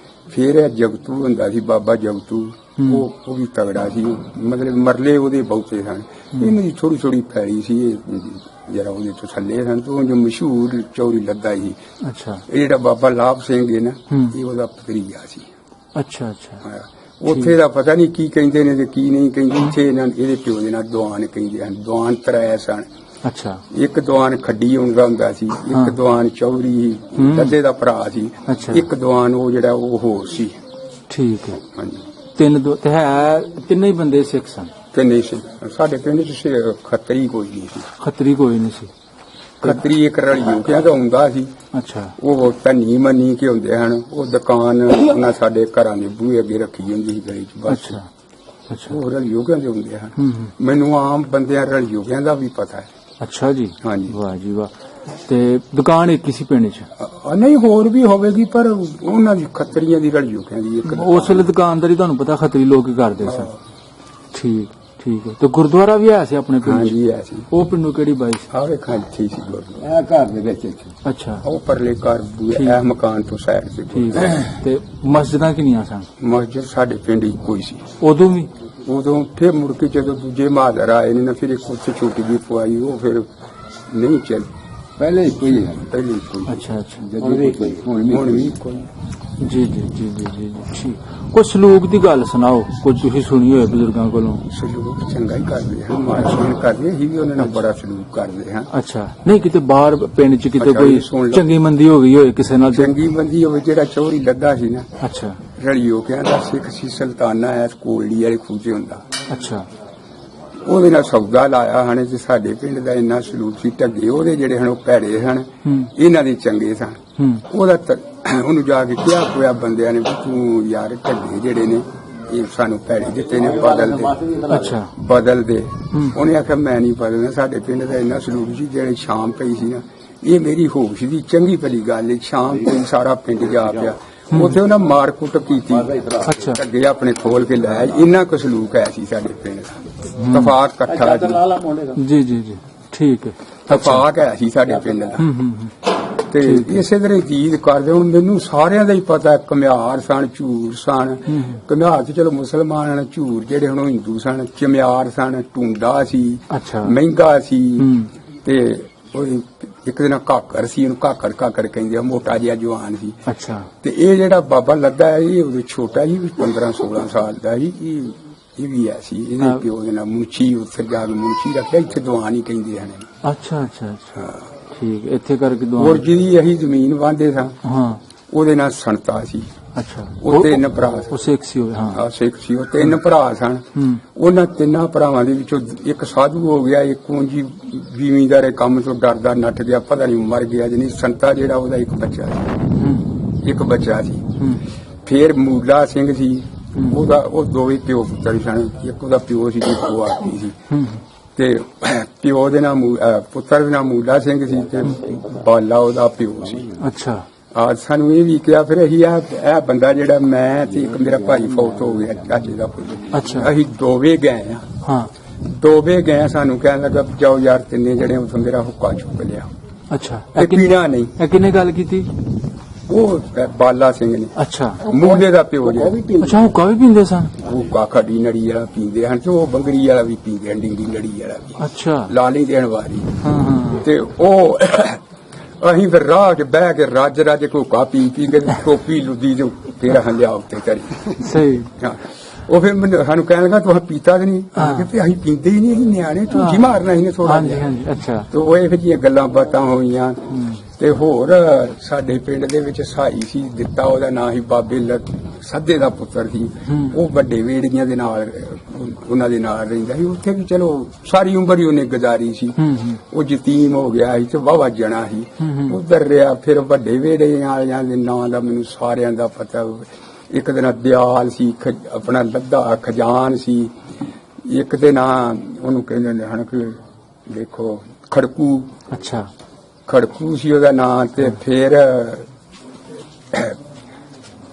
ਫਿਰ ਇਹ ਜਗਤੂ ਹੁੰਦਾ ਸੀ, ਬਾਬਾ ਜਗਤੂ। ਉਹ ਵੀ ਤਗੜਾ ਸੀ, ਮਤਲਬ ਮਰਲੇ ਉਹਦੇ ਬਹੁਤੇ ਸਨ। ਇਹਨਾਂ ਦੀ ਥੋੜੀ ਥੋੜੀ ਫੈਲੀ ਸੀ, ਇਹ ਜਰਾ ਉਹਦੇ ਤੋਂ ਥੱਲੇ ਸਨ। ਤੋਂ ਜੋ ਮਸ਼ਹੂਰ ਚੌਰੀ ਲੱਦਾ ਸੀ। ਅੱਛਾ। ਇਹ ਜਿਹੜਾ ਬਾਬਾ ਲਾਭ ਸਿੰਘ ਹੈ ਨਾ, ਇਹ ਉਹਦਾ ਭਤਰੀਆ ਸੀ। ਅੱਛਾ ਅੱਛਾ। ਹਾਂ। ਉੱਥੇ ਦਾ ਪਤਾ ਨਹੀਂ ਕੀ ਕਹਿੰਦੇ ਨੇ ਤੇ ਕੀ ਨਹੀਂ ਕਹਿੰਦੇ। ਇੱਥੇ ਇਹਨਾਂ ਇਹਦੇ ਪਿਓ ਦੇ ਨਾਲ ਦੁਆਨ ਕਹਿੰਦੇ ਹਨ। ਦੁਆਨ ਤਰਾਇਆ ਸਨ। ਅੱਛਾ। ਇੱਕ ਦੁਆਨ ਖੱਡੀ ਹੁੰਦਾ ਸੀ, ਇੱਕ ਦੁਆਨ ਚੌਰੀ ਲੱਦੇ ਦਾ ਭਰਾ ਸੀ, ਅੱਛਾ। ਇੱਕ ਦੁਆਨ ਉਹ ਜਿਹੜਾ ਉਹ ਹੋਰ ਸੀ। ਠੀਕ ਹੈ। ਹਾਂਜੀ। ਤੇ ਹੈ ਤਿੰਨੇ ਹੀ ਬੰਦੇ ਸਿੱਖ ਸਨ? ਤੇ ਨਹੀਂ ਸੀ ਸਾਡੇ ਪਿੰਡ ਚ ਖੱਤਰੀ ਕੋਈ ਨਹੀਂ ਸੀ। ਖੱਤਰੀ ਕੋਈ ਨਹੀਂ ਸੀ? ਖੱਤਰੀ ਇੱਕ ਰਲਿਓ ਕਹਿੰਦਾ ਹੁੰਦਾ ਸੀ। ਅੱਛਾ। ਉਹ ਧਨੀ ਮੰਨੀ ਕੇ ਹੁੰਦੇ ਹਨ। ਉਹ ਦੁਕਾਨ ਉਹਨਾਂ ਸਾਡੇ ਘਰਾਂ ਦੇ ਬੂਹੇ ਅੱਗੇ ਰੱਖੀ ਹੁੰਦੀ ਸੀ ਗਲੀ ਚ। ਬਸ ਅੱਛਾ ਅੱਛਾ। ਉਹ ਰਲਿਓ ਕਹਿੰਦੇ ਹੁੰਦੇ ਹਨ। ਮੈਨੂੰ ਆਮ ਬੰਦਿਆਂ ਰਲਿਓ ਕਹਿੰਦਾ ਵੀ ਪਤਾ ਹੈ। ਅੱਛਾ ਜੀ। ਹਾਂਜੀ। ਵਾਹ ਜੀ ਵਾਹ। ਤੇ ਦੁਕਾਨ ਇੱਕ ਹੀ ਸੀ ਪਿੰਡ 'ਚ? ਨਹੀਂ, ਹੋਰ ਵੀ ਹੋਵੇਗੀ, ਪਰ ਉਹਨਾਂ ਦੀ ਖੱਤਰੀਆਂ ਦੀ ਰਲਿਓ ਕਹਿੰਦੀ ਇੱਕ। ਉਸ ਵੇਲੇ ਦੁਕਾਨਦਾਰੀ ਤੁਹਾਨੂੰ ਪਤਾ ਖੱਤਰੀ ਲੋਕ ਹੀ ਕਰਦੇ ਸਨ? ਠੀਕ ਠੀਕ ਹੈ। ਤੇ ਗੁਰਦੁਆਰਾ ਵੀ ਹੈ ਸੀ ਆਪਣੇ ਪਿੰਡ 'ਚ? ਹਾਂਜੀ ਹੈ ਸੀ। ਉਹ ਪਿੰਡੋਂ ਕਿਹੜੀ ਬਾਈ ਸੀ? ਆਵੇ ਖਾਲੀ ਸੀ ਗੁਰਦੁਆਰਾ। ਇਹ ਘਰ ਦੇ ਵਿੱਚ ਇੱਥੇ। ਅੱਛਾ। ਉਹ ਪਰਲੇ ਘਰ ਬੂਹੇ ਇਹ ਮਕਾਨ ਤੋਂ ਸਾਈਡ ਤੇ। ਠੀਕ ਹੈ। ਤੇ ਮਸਜਿਦਾਂ ਕਿੰਨੀਆਂ ਸਨ? ਮਸਜਿਦ ਸਾਡੇ ਪਿੰਡ ਇੱਕੋ ਹੀ ਸੀ ਉਦੋਂ ਵੀ? ਉਦੋਂ ਫਿਰ ਮੁੜ ਕੇ ਜਦੋਂ ਦੂਜੇ ਮਾਦਰ ਆਏ ਨੇ ਨਾ, ਫਿਰ ਇੱਕ ਉੱਥੇ ਛੋਟੀ ਜਿਹੀ ਪਵਾਈ, ਉਹ ਫਿਰ ਨਹੀਂ ਚੱਲ। ਪਹਿਲੇ ਇੱਕੋ ਹੀ ਹੈ। ਪਹਿਲੇ ਇੱਕੋ ਹੀ। ਅੱਛਾ ਅੱਛਾ। ਹੁਣ ਵੀ ਇੱਕੋ ਹੀ। ਜੀ ਜੀ ਜੀ ਜੀ ਜੀ ਠੀਕ। ਕੋਈ ਸਲੂਕ ਦੀ ਗੱਲ ਸੁਣਾਓ, ਕੁਝ ਤੁਸੀਂ ਸੁਣੀ ਹੋਏ ਬਜ਼ੁਰਗਾਂ ਕੋਲੋਂ? ਸਲੂਕ ਚੰਗਾ ਹੀ ਕਰਦੇ ਹਨ, ਮਾਸ਼ੀਨ ਕਰਦੇ ਹੀ ਵੀ ਉਹਨਾਂ ਨਾਲ ਬੜਾ ਸਲੂਕ ਕਰਦੇ ਹਨ। ਅੱਛਾ। ਨਹੀਂ ਕਿਤੇ ਬਾਹਰ ਪਿੰਡ 'ਚ ਕਿਤੇ ਅੱਛਾ, ਕੋਈ ਇਹ ਸੁਣ ਲਓ। ਚੰਗੀ ਮੰਦੀ ਹੋ ਗਈ ਹੋਏ ਕਿਸੇ ਨਾਲ? ਚੰਗੀ ਬੰਦੀ ਹੋਵੇ, ਜਿਹੜਾ ਚੌਰੀ ਲੱਦਾ ਸੀ ਨਾ, ਅੱਛਾ ਰਲਿਓ ਕਹਿੰਦਾ ਸਿੱਖ ਸੀ, ਸੁਲਤਾਨਾ ਐ ਕੋਲੜੀ ਵਾਲੇ ਖੂਜੇ ਹੁੰਦਾ। ਅੱਛਾ। ਉਹਦੇ ਨਾਲ ਸੌਦਾ ਲਾਇਆ ਹਨ ਤੇ ਸਾਡੇ ਪਿੰਡ ਦਾ ਇੰਨਾ ਸਲੂਕ ਸੀ। ਢੱਗੇ ਉਹਦੇ ਜਿਹੜੇ ਹਨ ਉਹ ਭੈੜੇ ਹਨ, ਇਹਨਾਂ ਦੇ ਚੰਗੇ ਸਨ। ਉਹਦਾ ਉਹਨੂੰ ਜਾ ਕੇ ਕਿਹਾ ਹੋਇਆ ਬੰਦਿਆਂ ਨੇ ਵੀ ਤੂੰ ਯਾਰ ਢੱਗੇ ਜਿਹੜੇ ਨੇ ਇਹ ਸਾਨੂੰ ਭੈੜੇ ਦਿੱਤੇ ਨੇ, ਬਦਲ ਦੇ। ਅੱਛਾ। ਬਦਲ ਦੇ। ਉਹਨੇ ਆਖਿਆ ਮੈਂ ਨਹੀਂ ਬਦਲਣਾ। ਸਾਡੇ ਪਿੰਡ ਦਾ ਇੰਨਾ ਸਲੂਕ ਸੀ, ਜਿਹੜੇ ਸ਼ਾਮ ਪਈ ਸੀ ਨਾ, ਇਹ ਮੇਰੀ ਹੋਸ਼ ਦੀ ਚੰਗੀ ਭਲੀ ਗੱਲ ਹੈ। ਸ਼ਾਮ ਪਈ, ਸਾਰਾ ਪਿੰਡ ਜਾ ਪਿਆ। ਉੱਥੇ ਉਹਨਾਂ ਮਾਰ ਕੁੱਟ ਕੀਤੀ। ਅੱਛਾ। ਅੱਗੇ ਆਪਣੇ ਖੋਲ ਕੇ ਲਾਇਆ। ਇੰਨਾ ਕੁ ਸਲੂਕ ਹੈ ਸੀ ਸਾਡੇ ਪਿੰਡ ਦਾ। ਤਫਾਕ ਇਕੱਠਾ ਸੀ। ਜੀ ਜੀ ਜੀ ਠੀਕ ਹੈ। ਤਫਾਕ ਹੈ ਸੀ ਸਾਡੇ ਪਿੰਡ ਦਾ। ਤੇ ਇਸੇ ਤਰ੍ਹਾਂ ਜੀਦ ਕਰਦੇ। ਹੁਣ ਮੈਨੂੰ ਸਾਰਿਆਂ ਦਾ ਹੀ ਪਤਾ, ਘੁਮਿਆਰ ਸਨ, ਝੂਰ ਸਨ। ਘੁਮਿਆਰ ਤੇ ਚਲੋ ਮੁਸਲਮਾਨ ਹਨ, ਝੂਰ ਜਿਹੜੇ ਹੁਣ ਹਿੰਦੂ ਸਨ। ਚਮਿਆਰ ਸਨ, ਟੁੰਡਾ ਸੀ, ਮਹਿੰਗਾ ਸੀ, ਤੇ ਉਹ ਇੱਕ ਦਿਨ ਕਾਕਰ ਸੀ, ਉਹਨੂੰ ਕਾਕਰ ਕਹਿੰਦੇ ਆ, ਮੋਟਾ ਜਿਹਾ ਜਵਾਨ ਸੀ। ਤੇ ਇਹ ਜਿਹੜਾ ਬਾਬਾ ਲੱਗਾ ਹੈ, ਇਹ ਉਦੋਂ ਛੋਟਾ ਸੀ, 15-16 ਸਾਲ ਦਾ ਸੀ। ਇਹ ਵੀ ਐ ਸੀ, ਇਹਦੇ ਪਿਓ ਦੇ ਨਾਲ ਮੁੰਚੀ, ਉੱਥੇ ਜਾ ਕੇ ਮੁੰਚੀ ਰੱਖਿਆ, ਇੱਥੇ ਦੀਵਾਨ ਹੀ ਕਹਿੰਦੇ ਹਨ। ਠੀਕ, ਇੱਥੇ ਕਰਕੇ ਹੋਰ ਜਿਹਦੀ ਅਸੀਂ ਜ਼ਮੀਨ ਵਾਂਦੇ ਸਾਂ, ਉਹਦੇ ਨਾਲ ਸੰਤਾ ਸੀ। ਉਹ 3 ਭਰਾ ਸਨ। ਉਹ ਸਿੱਖ ਸੀ। ਸਿੱਖ ਸੀ। ਉਹ 3 ਭਰਾ ਸਨ। ਉਹਨਾਂ 3 ਭਰਾਵਾਂ ਦੇ ਵਿੱਚੋਂ ਇੱਕ ਸਾਧੂ ਹੋ ਗਿਆ, ਇੱਕ ਉਂਝ ਜ਼ਿਮੀਂਦਾਰੇ ਕੰਮ ਤੋਂ ਡਰਦਾ ਨੱਠ ਗਿਆ, ਪਤਾ ਨਹੀਂ ਮਰ ਗਿਆ ਜਨੀ। ਸੰਤਾ ਜਿਹੜਾ ਉਹਦਾ ਇੱਕ ਬੱਚਾ ਸੀ। ਫਿਰ ਮੂਲਾ ਸਿੰਘ ਸੀ, ਉਹਦਾ ਉਹ ਦੋਵੇਂ ਪਿਓ ਪੁੱਤਰ ਸਨ। ਇੱਕ ਉਹਦਾ ਪਿਓ ਸੀ, ਇੱਕ ਉਹ ਆਦਮੀ ਸੀ। ਤੇ ਪਿਓ ਦੇ ਨਾਮ ਪੁੱਤਰ ਦੇ ਨਾਮ ਮੂਲਾ ਸਿੰਘ ਸੀ, ਤੇ ਬਾਲਾ ਉਹਦਾ ਪਿਓ ਸੀ। ਸਾਨੂੰ ਇਹ ਵੀ ਕਿਹਾ, ਫਿਰ ਅਸੀਂ ਇਹ ਬੰਦਾ ਜਿਹੜਾ ਮੈਂ ਤੇ ਇੱਕ ਮੇਰਾ ਭਾਈ ਫੌਤ ਹੋ ਗਿਆ, ਚਾਚੇ ਦਾ ਪੁੱਤ, ਅਸੀਂ ਦੋਵੇਂ ਗਏ ਆ। ਦੋਵੇਂ ਗਏ, ਸਾਨੂੰ ਕਹਿਣ ਲੱਗਾ ਜਾਓ ਯਾਰ, 3 ਜਣੇ ਉੱਥੋਂ ਮੇਰਾ ਹੁੱਕਾ ਚੁੱਕ ਲਿਆ। ਪੀਣਾ ਨਹੀਂ। ਕਿਹਨੇ ਗੱਲ ਕੀਤੀ? ਉਹ ਬਾਲਾ ਸਿੰਘ ਨੇ। ਮੂਲੇ ਦਾ ਪਿਓ ਜੀ। ਹੁੱਕਾ ਵੀ ਪੀਂਦੇ ਸਨ? ਹੁੱਕਾ ਖੱਡੀ ਨੜੀ ਵਾਲਾ ਪੀਂਦੇ ਹਨ, ਤੇ ਉਹ ਬੰਗੜੀ ਵਾਲਾ ਵੀ ਪੀਂਦੇ ਹਨ, ਡਿੰਗੀ ਨੜੀ ਵਾਲਾ ਵੀ। ਲਾਲੀ ਦੇਣ ਵਾਲੀ। ਤੇ ਉਹ ਅਸੀਂ ਫਿਰ ਰਾਹ ਚ ਬਹਿ ਕੇ ਰੱਜ ਘੋਕਾ ਪੀ ਕੇ ਟੋਪੀ ਲੁੱਦੀ ਜੋ ਫੇਰ ਹੰਲਿਆ ਉੱਤੇ ਕਰੀ। ਸਹੀ। ਉਹ ਫਿਰ ਸਾਨੂੰ ਕਹਿਣ ਲੱਗਾ ਤੁਸੀਂ ਪੀਤਾ ਤੇ ਨਹੀਂ? ਤੇ ਅਸੀਂ ਪੀਂਦੇ ਹੀ ਨਹੀਂ, ਅਸੀਂ ਨਿਆਣੇ ਝੂਠੀ ਮਾਰਨਾ ਸੀ ਥੋੜਾ ਜਿਹਾ। ਤੇ ਉਹ ਇਹੋ ਜਿਹੀਆਂ ਗੱਲਾਂ ਬਾਤਾਂ ਹੋਈਆਂ। ਤੇ ਹੋਰ ਸਾਡੇ ਪਿੰਡ ਦੇ ਵਿੱਚ ਸਾਈ ਸੀ, ਦਿੱਤਾ ਉਹਦਾ ਨਾਂ ਸੀ, ਬਾਬੇ ਸੱਦੇ ਦਾ ਪੁੱਤਰ ਸੀ। ਉਹ ਵੱਡੇ ਵੇੜੀਆਂ ਦੇ ਨਾਲ, ਉਹਨਾਂ ਦੇ ਨਾਲ ਰਹਿੰਦਾ ਸੀ। ਉੱਥੇ ਵੀ ਚਲੋ ਸਾਰੀ ਉਮਰ ਹੀ ਉਹਨੇ ਗੁਜ਼ਾਰੀ ਸੀ। ਉਹ ਯਤੀਮ ਹੋ ਗਿਆ ਸੀ ਤੇ ਵਾਹਵਾ ਜਣਾ ਸੀ। ਉਧਰ ਰਿਹਾ। ਫਿਰ ਵੱਡੇ ਵੇੜੇ ਵਾਲਿਆਂ ਦੇ ਨਾਂ ਦਾ ਮੈਨੂੰ ਸਾਰਿਆਂ ਦਾ ਪਤਾ। ਇੱਕ ਦੇ ਨਾਂ ਦਿਆਲ ਸੀ, ਆਪਣਾ ਲੱਦਾ ਖਜ਼ਾਨ ਸੀ। ਇੱਕ ਦੇ ਨਾਂ ਉਹਨੂੰ ਕਹਿੰਦੇ ਹਨ ਕਿ ਦੇਖੋ ਖੜਕੂ। ਖੜਕੂ ਸੀ ਉਹਦਾ ਨਾਂ। ਤੇ ਫਿਰ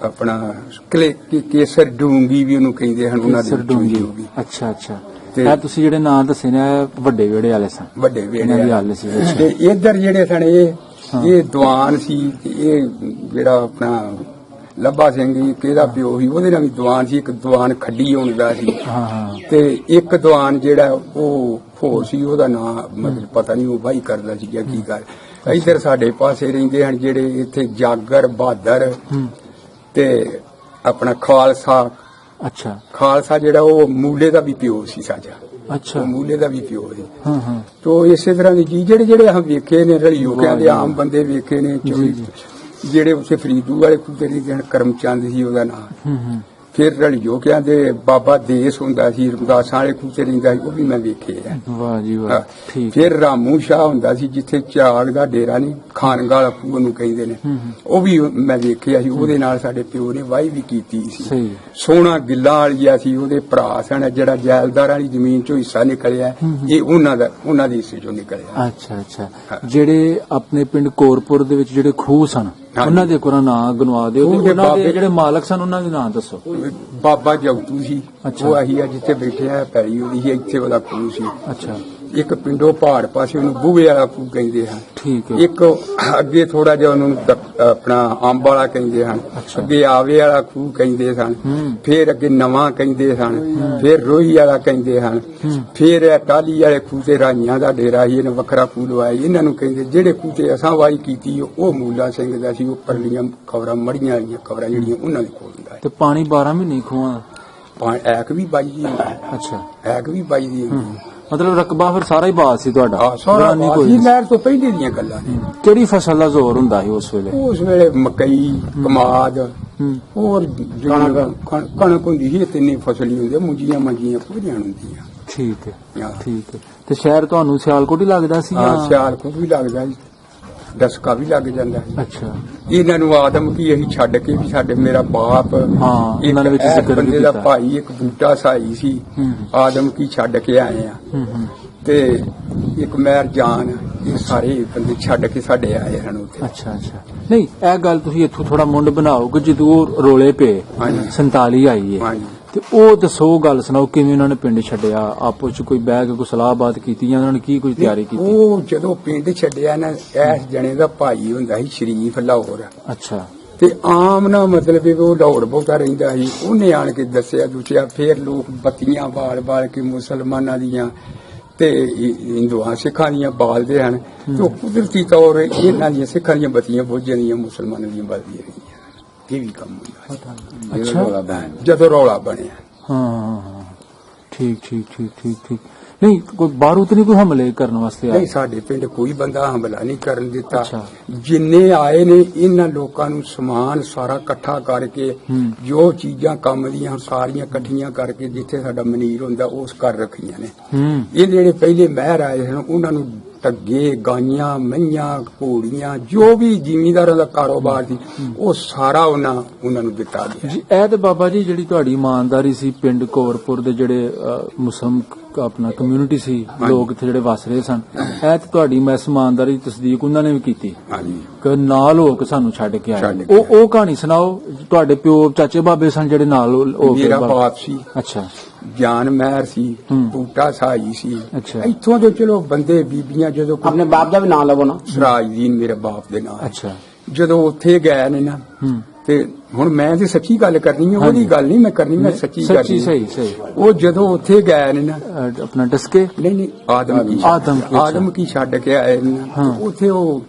ਆਪਣਾ ਕੇਸਰ ਡੂੰਗੀ ਵੀ ਉਹਨੂੰ ਕਹਿੰਦੇ ਹਨ, ਉਹਨਾਂ ਦੇ ਡੂੰਗੀ। ਤੇ ਤੁਸੀਂ ਜਿਹੜੇ ਨਾਂ ਦੱਸੇ ਨੇ ਵੱਡੇ ਵੇੜੇ ਵਾਲੇ ਸਨ? ਵੱਡੇ ਵੇੜੇ ਵਾਲੇ ਸੀ। ਤੇ ਇੱਧਰ ਜਿਹੜੇ ਸਨ ਇਹ ਦੀਵਾਨ ਸੀ। ਇਹ ਜਿਹੜਾ ਆਪਣਾ ਲੱਭਾ ਸਿੰਘ ਜੀ, ਕਿਹਦਾ ਪਿਓ ਸੀ, ਉਹਦੇ ਨਾਲ ਵੀ ਦੀਵਾਨ ਸੀ। ਇੱਕ ਦੀਵਾਨ ਖੱਡੀ ਹੁੰਦਾ ਸੀ। ਤੇ ਇੱਕ ਦੀਵਾਨ ਜਿਹੜਾ ਉਹ ਹੋਰ ਸੀ, ਉਹਦਾ ਨਾਂ ਮਤਲਬ ਪਤਾ ਨਹੀਂ, ਉਹ ਵਾਹੀ ਕਰਦਾ ਸੀ ਜਾਂ ਕੀ ਕਰ। ਇੱਧਰ ਸਾਡੇ ਪਾਸੇ ਰਹਿੰਦੇ ਹਨ ਜਿਹੜੇ ਇੱਥੇ ਜਾਗਰ, ਬਹਾਦਰ ਤੇ ਆਪਣਾ ਖਾਲਸਾ। ਖਾਲਸਾ ਜਿਹੜਾ ਉਹ ਮੂਲੇ ਦਾ ਵੀ ਪਿਓ ਸੀ ਸਾਡਾ। ਮੂਲੇ ਦਾ ਵੀ ਪਿਓ ਸੀ। ਤੋ ਇਸੇ ਤਰ੍ਹਾਂ ਦੀ ਜੀ ਜਿਹੜੇ ਅਸੀਂ ਵੇਖੇ ਨੇ, ਰਲੀਓਕਿਆਂ ਦੇ ਆਮ ਬੰਦੇ ਵੇਖੇ ਨੇ। ਜਿਹੜੇ ਉਸੇ ਫਰੀਦੂ ਵਾਲੇ ਖੁੱਦੇ ਦੇ ਕਰਮਚੰਦ ਸੀ ਉਹਦਾ ਨਾਂ। ਫਿਰ ਰਲੀਓਕਿਆਂ ਦੇ ਬਾਬਾ ਦੇਸ ਹੁੰਦਾ ਸੀ, ਰਮਦਾਸਾਂ ਵਾਲੇ ਖੁੱਦੇ ਰਹਿੰਦਾ ਸੀ, ਉਹ ਵੀ ਮੈਂ ਵੇਖੇ ਆ। ਫਿਰ ਰਾਮੂ ਸ਼ਾਹ ਹੁੰਦਾ ਸੀ, ਜਿੱਥੇ ਚਾਗ ਦਾ ਡੇਰਾ ਨਹੀਂ, ਖਾਨਗਾਲ ਉਹਨੂੰ ਕਹਿੰਦੇ ਨੇ, ਉਹ ਵੀ ਮੈਂ ਵੇਖਿਆ ਸੀ। ਉਹਦੇ ਨਾਲ ਸਾਡੇ ਪਿਓ ਨੇ ਵਾਹੀ ਵੀ ਕੀਤੀ ਸੀ। ਸੋਹਣਾ ਗਿੱਲਾਂ ਵਾਲੀਆ ਸੀ, ਉਹਦੇ ਭਰਾ ਸਨ। ਜਿਹੜਾ ਜੈਲਦਾਰ ਵਾਲੀ ਜ਼ਮੀਨ ਚੋਂ ਹਿੱਸਾ ਨਿਕਲਿਆ, ਇਹ ਉਹਨਾਂ ਦੇ ਹਿੱਸੇ ਚੋਂ ਨਿਕਲਿਆ। ਜਿਹੜੇ ਆਪਣੇ ਪਿੰਡ ਕੋਰਪੁਰ ਦੇ ਵਿੱਚ ਜਿਹੜੇ ਖੂਹ ਸਨ, ਉਹਨਾਂ ਦੇ ਕੋਲ ਨਾਂ ਗਨਵਾ ਦਿਓ। ਉਹਨਾਂ ਦੇ ਜਿਹੜੇ ਮਾਲਕ ਸਨ, ਉਹਨਾਂ ਦੇ ਨਾਂ ਦੱਸੋ। ਬਾਬਾ ਜਗਤੂ ਸੀ, ਉਹ ਆਹੀ ਆ ਜਿੱਥੇ ਬੈਠੇ ਆ, ਪੈਲੀ ਉਹਦੀ ਸੀ, ਇੱਥੇ ਉਹਦਾ ਖੂਹ ਸੀ। ਇੱਕ ਪਿੰਡੋਂ ਪਹਾੜ ਪਾਸੇ ਉਹਨੂੰ ਬੂਹੇ ਵਾਲਾ ਖੂਹ ਕਹਿੰਦੇ ਹਨ। ਇੱਕ ਅੱਗੇ ਥੋੜਾ ਜਿਹਾ ਉਹਨੂੰ ਆਪਣਾ ਅੰਬ ਵਾਲਾ ਕਹਿੰਦੇ ਹਨ। ਅੱਗੇ ਆਵੇ ਵਾਲਾ ਖੂਹ ਕਹਿੰਦੇ ਸਨ। ਫਿਰ ਅੱਗੇ ਨਵਾਂ ਕਹਿੰਦੇ ਸਨ। ਫਿਰ ਰੋਹੀ ਵਾਲਾ ਕਹਿੰਦੇ ਹਨ। ਫਿਰ ਟਾਹਲੀ ਵਾਲੇ ਖੂਹ ਤੇ ਰਾਈਆਂ ਦਾ ਡੇਰਾ ਸੀ, ਇਹਨੇ ਵੱਖਰਾ ਖੂਹ ਲਵਾਇਆ। ਇਹਨਾਂ ਨੂੰ ਕਹਿੰਦੇ ਜਿਹੜੇ ਖੂਹ ਤੇ ਅਸਾਂ ਵਾਈ ਕੀਤੀ ਉਹ ਮੂਲਾ ਸਿੰਘ ਦਾ ਸੀ। ਉਹ ਪਰਲੀਆਂ ਖਬਰਾਂ, ਮੜੀਆਂ ਵਾਲੀਆਂ ਖਬਰਾਂ ਜਿਹੜੀਆਂ ਉਹਨਾਂ ਦੇ ਕੋਲ ਹੁੰਦਾ। ਤੇ ਪਾਣੀ 12 ਮਹੀਨੇ ਖੂਹਾਂ ਦਾ ਐਕ ਵੀ ਬਾਈ ਦੀ ਹੁੰਦਾ। ਐਕ ਵੀ ਬਾਈ ਦੀ ਹੁੰਦੀ। ਮਤਲਬ ਰਕਬਾ ਫਿਰ ਸਾਰਾ ਹੀ ਬਾਤ ਸੀ ਤੁਹਾਡਾ? ਲਹਿਰ ਤੋਂ ਪਹਿਲੇ ਦੀਆਂ ਗੱਲਾਂ ਨੇ। ਕਿਹੜੀ ਫਸਲ ਦਾ ਜ਼ੋਰ ਹੁੰਦਾ ਸੀ ਉਸ ਵੇਲੇ? ਉਸ ਵੇਲੇ ਮਕਈ, ਕਮਾਦ, ਹੋਰ ਕਣਕ ਹੁੰਦੀ ਸੀ। 3 ਫਸਲ ਹੀ ਹੁੰਦੀ, ਮੁੰਜੀਆਂ ਮੰਜੀਆਂ ਪੂਰੀਆਂ ਹੁੰਦੀਆਂ। ਠੀਕ ਹੈ। ਤੇ ਸ਼ਹਿਰ ਤੁਹਾਨੂੰ ਸਿਆਲਕੋਟ ਹੀ ਲੱਗਦਾ ਸੀ? ਸਿਆਲਕੋਟ ਵੀ ਲੱਗਦਾ ਸੀ, ਦਸਕਾ ਵੀ ਲੱਗ ਜਾਂਦਾ। ਇਹਨਾਂ ਨੂੰ ਆਦਮ ਕੀ ਅਸੀਂ ਛੱਡ ਕੇ ਵੀ ਸਾਡੇ ਮੇਰਾ ਬਾਪ, ਇਹਨਾਂ ਵਿੱਚ ਬੰਦੇ ਦਾ ਭਾਈ, ਇੱਕ ਬੂਟਾ ਸਾਈ ਸੀ, ਆਦਮ ਕੀ ਛੱਡ ਕੇ ਆਏ ਆ। ਤੇ ਇੱਕ ਮਹਿਰ ਜਾਨ, ਇਹ ਸਾਰੇ ਬੰਦੇ ਛੱਡ ਕੇ ਸਾਡੇ ਆਏ ਹਨ ਉੱਥੇ। ਨਹੀਂ, ਇਹ ਗੱਲ ਤੁਸੀਂ ਇੱਥੋਂ ਥੋੜਾ ਮੁੰਡ ਬਣਾਓ ਕਿ ਜਦੋਂ ਰੋਲੇ ਪਏ 47 ਆਈ ਹੈ, ਤੇ ਉਹ ਦੱਸੋ, ਗੱਲ ਸੁਣਾਓ ਕਿਵੇਂ ਉਹਨਾਂ ਨੇ ਪਿੰਡ ਛੱਡਿਆ, ਆਪਸ ਚ ਕੋਈ ਬਹਿ ਕੇ ਕੋਈ ਸਲਾਹਬਾਤ ਕੀਤੀ ਜਾਂ ਉਹਨਾਂ ਨੇ ਕੀ ਕੁਝ ਤਿਆਰੀ ਕੀਤੀ? ਉਹ ਜਦੋਂ ਪਿੰਡ ਛੱਡਿਆ ਨਾ, ਇਸ ਜਣੇ ਦਾ ਭਾਈ ਹੁੰਦਾ ਸੀ ਸ਼ਰੀਫ ਲਾਹੌਰ। ਅੱਛਾ। ਤੇ ਆਮ ਨਾ ਮਤਲਬ ਵੀ ਉਹ ਲਾਹੌਰ ਬਹੁਤਾ ਰਹਿੰਦਾ ਸੀ, ਉਹਨੇ ਆਣ ਕੇ ਦੱਸਿਆ ਦੁਸਿਆ। ਫੇਰ ਲੋਕ ਬੱਤੀਆਂ ਬਾਲ ਕੇ ਮੁਸਲਮਾਨਾਂ ਦੀਆਂ ਤੇ ਹਿੰਦੂਆਂ ਸਿੱਖਾਂ ਦੀਆਂ ਬਾਲਦੇ ਹਨ, ਤੇ ਕੁਦਰਤੀ ਤੌਰ ਇਹਨਾਂ ਦੀਆਂ ਸਿੱਖਾਂ ਦੀਆਂ ਬੱਤੀਆਂ ਬੁੱਝ ਜਾਂਦੀਆਂ, ਮੁਸਲਮਾਨਾਂ ਦੀਆਂ ਬਲਦੀਆਂ ਰਹੀਆਂ। ਇਹ ਵੀ ਕੰਮ ਹੁੰਦਾ ਜਦੋਂ ਰੌਲਾ ਬਣਿਆ। ਹਾਂ, ਠੀਕ। ਨਹੀਂ ਕੋਈ ਬਾਹਰੋਂ ਤਾਂ ਨਹੀਂ ਕੋਈ ਹਮਲੇ ਕਰਨ ਵਾਸਤੇ ਆਇਆ? ਨਹੀਂ, ਸਾਡੇ ਪਿੰਡ ਕੋਈ ਬੰਦਾ ਹਮਲਾ ਨਹੀਂ ਕਰਨ ਦਿੱਤਾ। ਜਿੰਨੇ ਆਏ ਨੇ ਇਹਨਾਂ ਲੋਕਾਂ ਨੂੰ ਸਮਾਨ ਸਾਰਾ ਇਕੱਠਾ ਕਰਕੇ, ਜੋ ਚੀਜ਼ਾਂ ਕੰਮ ਦੀਆਂ ਸਾਰੀਆਂ ਇਕੱਠੀਆਂ ਕਰਕੇ, ਜਿੱਥੇ ਸਾਡਾ ਮਨੀਰ ਹੁੰਦਾ ਉਸ ਘਰ ਰੱਖੀਆਂ ਨੇ। ਇਹ ਜਿਹੜੇ ਪਹਿਲੇ ਮਹਿਰ ਆਏ ਹਨ ਉਹਨਾਂ ਨੂੰ ਟੱਗੇ, ਗਾਈਆਂ, ਮਈਆਂ, ਘੋੜੀਆਂ, ਜੋ ਵੀ ਜ਼ਿਮੀਂਦਾਰਾਂ ਦਾ ਕਾਰੋਬਾਰ ਸੀ ਉਹ ਸਾਰਾ ਉਹਨਾਂ ਨੂੰ ਦਿੱਤਾ ਗਿਆ ਜੀ। ਇਹ ਤੇ ਬਾਬਾ ਜੀ ਜਿਹੜੀ ਤੁਹਾਡੀ ਇਮਾਨਦਾਰੀ ਸੀ, ਪਿੰਡ ਕੋਰਪੁਰ ਦੇ ਜਿਹੜੇ ਮੁਸਲਮ ਆਪਣਾ ਕਮਿਊਨਿਟੀ ਸੀ, ਲੋਕ ਇੱਥੇ ਜਿਹੜੇ ਵਸ ਰਹੇ ਸਨ, ਇਹ ਤੇ ਤੁਹਾਡੀ ਇਸ ਇਮਾਨਦਾਰੀ ਦੀ ਤਸਦੀਕ ਉਹਨਾਂ ਨੇ ਵੀ ਕੀਤੀ ਕਿ ਨਾਲ ਹੋ ਕੇ ਸਾਨੂੰ ਛੱਡ ਕੇ ਆਏ। ਉਹ ਕਹਾਣੀ ਸੁਣਾਓ। ਤੁਹਾਡੇ ਪਿਓ ਚਾਚੇ ਬਾਬੇ ਸਨ ਜਿਹੜੇ ਨਾਲ ਹੋ ਕੇ? ਮੇਰਾ ਬਾਪ ਸੀ। ਅੱਛਾ। ਜਾਨ ਮਹਿਰ ਸੀ, ਬੂਟਾ ਸਾਈ ਸੀ। ਅੱਛਾ। ਇੱਥੋਂ ਦੇ ਚਲੋ ਬੰਦੇ ਬੀਬੀਆਂ ਜਦੋਂ ਆਪਣੇ ਬਾਪ ਦਾ ਵੀ ਨਾਮ ਲਵੋ ਨਾ। ਸਰਾਜਦੀਨ ਮੇਰੇ ਬਾਪ ਦੇ ਨਾਮ। ਅੱਛਾ। ਜਦੋਂ ਉੱਥੇ ਗਏ ਨੇ ਨਾ, ਤੇ ਹੁਣ ਮੈਂ ਤੇ ਸੱਚੀ ਗੱਲ ਕਰਨੀ ਹੈ, ਉਹਦੀ ਗੱਲ ਨਹੀਂ ਮੈਂ ਕਰਨੀ, ਮੈਂ ਸੱਚੀ ਕਰਨੀ। ਸਹੀ। ਉਹ ਜਦੋਂ ਉੱਥੇ ਗਏ ਨੇ ਨਾ, ਆਪਣਾ ਡਸਕੇ ਨਹੀਂ ਆਦਮ ਕੀ ਛੱਡ ਕੇ ਆਏ ਨੇ, ਉੱਥੇ ਉਹ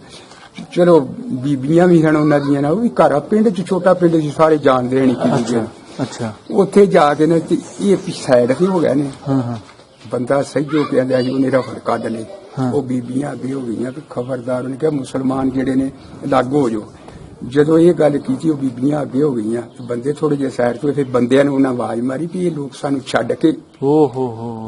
ਚਲੋ ਬੀਬੀਆਂ ਵੀ ਹਨ ਉਹਨਾਂ ਦੀਆਂ ਨਾ, ਉਹ ਵੀ ਘਰ ਪਿੰਡ ਚ ਛੋਟਾ ਪਿੰਡ ਸੀ, ਸਾਰੇ ਜਾਣਦੇ ਨੇ ਕੀ। ਅੱਛਾ। ਉੱਥੇ ਜਾ ਕੇ ਨਾ ਇਹ ਸਾਈਡ ਤੇ ਹੋ ਗਏ ਨੇ। ਬੰਦਾ ਸਹੀ ਹੋ ਕੇ ਆਂਦਾ ਸੀ, ਉਹਨੇ ਰਫਲ ਕੱਢ ਲਏ। ਉਹ ਬੀਬੀਆਂ ਅੱਗੇ ਹੋ ਗਈਆਂ ਕਿ ਖਬਰਦਾਰ, ਉਹਨੇ ਕਿਹਾ ਮੁਸਲਮਾਨ ਜਿਹੜੇ ਨੇ ਅਲੱਗ ਹੋ ਜਾਓ। ਜਦੋਂ ਇਹ ਗੱਲ ਕੀਤੀ ਉਹ ਬੀਬੀਆਂ ਅੱਗੇ ਹੋ ਗਈਆਂ, ਬੰਦੇ ਥੋੜੇ ਜਿਹੇ ਸਾਈਡ ਤੋਂ, ਫਿਰ ਬੰਦਿਆਂ ਨੂੰ ਉਹਨਾਂ ਆਵਾਜ਼ ਮਾਰੀ ਵੀ ਇਹ ਲੋਕ ਸਾਨੂੰ ਛੱਡ ਕੇ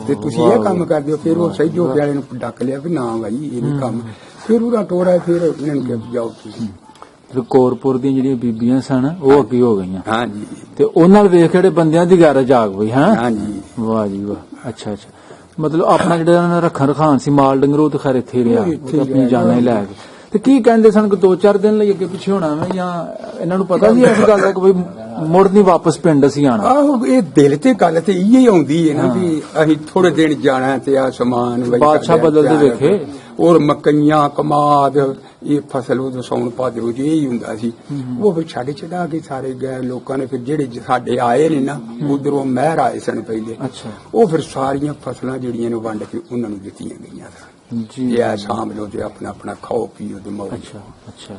ਤੇ ਤੁਸੀਂ ਇਹ ਕੰਮ ਕਰਦੇ ਹੋ। ਫਿਰ ਉਹ ਸਹੀ ਹੋ ਕੇ ਵਾਲੇ ਨੂੰ ਡੱਕ ਲਿਆ ਵੀ ਨਾ ਭਾਈ ਇਹ ਨਹੀਂ ਕੰਮ। ਫਿਰ ਉਹਦਾ ਟੋੜਾ, ਫਿਰ ਇਹਨਾਂ ਨੂੰ ਕਿਹਾ ਜਾਓ ਤੁਸੀਂ। ਕੋਰਪੁਰ ਦੀਆਂ ਜਿਹੜੀਆਂ ਬੀਬੀਆਂ ਸਨ ਉਹ ਅੱਗੇ ਹੋ ਗਈਆਂ। ਹਾਂਜੀ। ਤੇ ਉਹਨਾਂ ਨਾਲ ਵੇਖ ਜਿਹੜੇ ਬੰਦਿਆਂ ਦੀ ਗੈਰ ਜਾਗ ਪਈ। ਹਾਂਜੀ। ਵਾਹ ਜੀ ਵਾਹ। ਅੱਛਾ। ਮਤਲਬ ਆਪਣਾ ਜਿਹੜਾ ਰੱਖਣ ਰਖਾਨ ਸੀ, ਮਾਲ ਡੰਗਰ, ਉਹ ਤਾਂ ਖੈਰ ਇੱਥੇ ਰਿਹਾ, ਆਪਣੀ ਜਾਨਾਂ ਹੀ ਲੈ ਗਏ। ਤੇ ਕੀ ਕਹਿੰਦੇ ਸਨ ਕਿ 2-4 ਦਿਨ ਲਈ ਅੱਗੇ ਪਿੱਛੇ ਹੋਣਾ ਵਾ, ਜਾਂ ਇਹਨਾਂ ਨੂੰ ਪਤਾ ਸੀ ਇਸ ਗੱਲ ਦਾ ਕਿ ਬਈ ਮੁੜ ਨਹੀਂ ਵਾਪਸ ਪਿੰਡ ਅਸੀਂ ਆਣਾ? ਆਹੋ, ਇਹ ਦਿਲ ਤੇ ਗੱਲ ਤੇ ਇਹੀ ਆਉਂਦੀ ਹੈ ਨਾ ਵੀ ਅਸੀਂ ਥੋੜੇ ਦਿਨ ਜਾਣਾ ਤੇ ਆ ਸਮਾਨ ਬਾਦਸ਼ਾਹ ਬਦਲਦੇ ਵੇਖੇ। ਔਰ ਮੱਕਈਆਂ, ਕਮਾਦ, ਇਹ ਫਸਲ ਉਦੋਂ ਸੌਣ ਭਾਦਰੋਂ ਜੇ ਹੀ ਹੁੰਦਾ ਸੀ। ਉਹ ਫਿਰ ਛੱਡ ਛਡਾ ਕੇ ਸਾਰੇ ਗਏ ਲੋਕਾਂ ਨੇ। ਫਿਰ ਜਿਹੜੇ ਸਾਡੇ ਆਏ ਨੇ ਨਾ, ਉਧਰੋਂ ਮਹਿਰ ਆਏ ਸਨ ਪਹਿਲੇ, ਉਹ ਫਿਰ ਸਾਰੀਆਂ ਫਸਲਾਂ ਜਿਹੜੀਆਂ ਨੇ ਵੰਡ ਕੇ ਉਹਨਾਂ ਨੂੰ ਦਿੱਤੀਆਂ ਗਈਆਂ ਸਨ ਜੀ। ਇਹ ਸਾਂਭ ਲਓ ਤੇ ਆਪਣਾ ਖਾਓ ਪੀਓ ਤੇ ਮੌਜ। ਅੱਛਾ।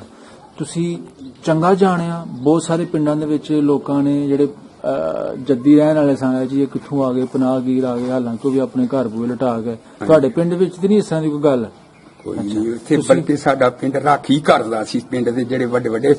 ਤੁਸੀਂ ਚੰਗਾ ਜਾਣਿਆ, ਬਹੁਤ ਸਾਰੇ ਪਿੰਡਾਂ ਦੇ ਵਿੱਚ ਲੋਕਾਂ ਨੇ ਜਿਹੜੇ ਜੱਦੀ ਰਹਿਣ ਵਾਲੇ ਸਨ ਜੀ, ਇਹ ਕਿੱਥੋਂ ਆ ਗਏ, ਪਨਾਹਗੀਰ ਆ ਗਏ, ਹਾਲਾਂਕਿ ਵੀ ਆਪਣੇ ਘਰ ਬੂਹੇ ਲਟਾ ਗਏ। ਤੁਹਾਡੇ ਪਿੰਡ ਵਿੱਚ ਤੇ ਨਹੀਂ ਇਸ ਤਰ੍ਹਾਂ ਦੀ ਕੋਈ ਗੱਲ? ਉੱਥੇ ਬਲਕਿ ਸਾਡਾ ਪਿੰਡ ਰਾਖੀ ਕਰਦਾ ਸੀ। ਪਿੰਡ ਦੇ ਜਿਹੜੇ ਵੱਡੇ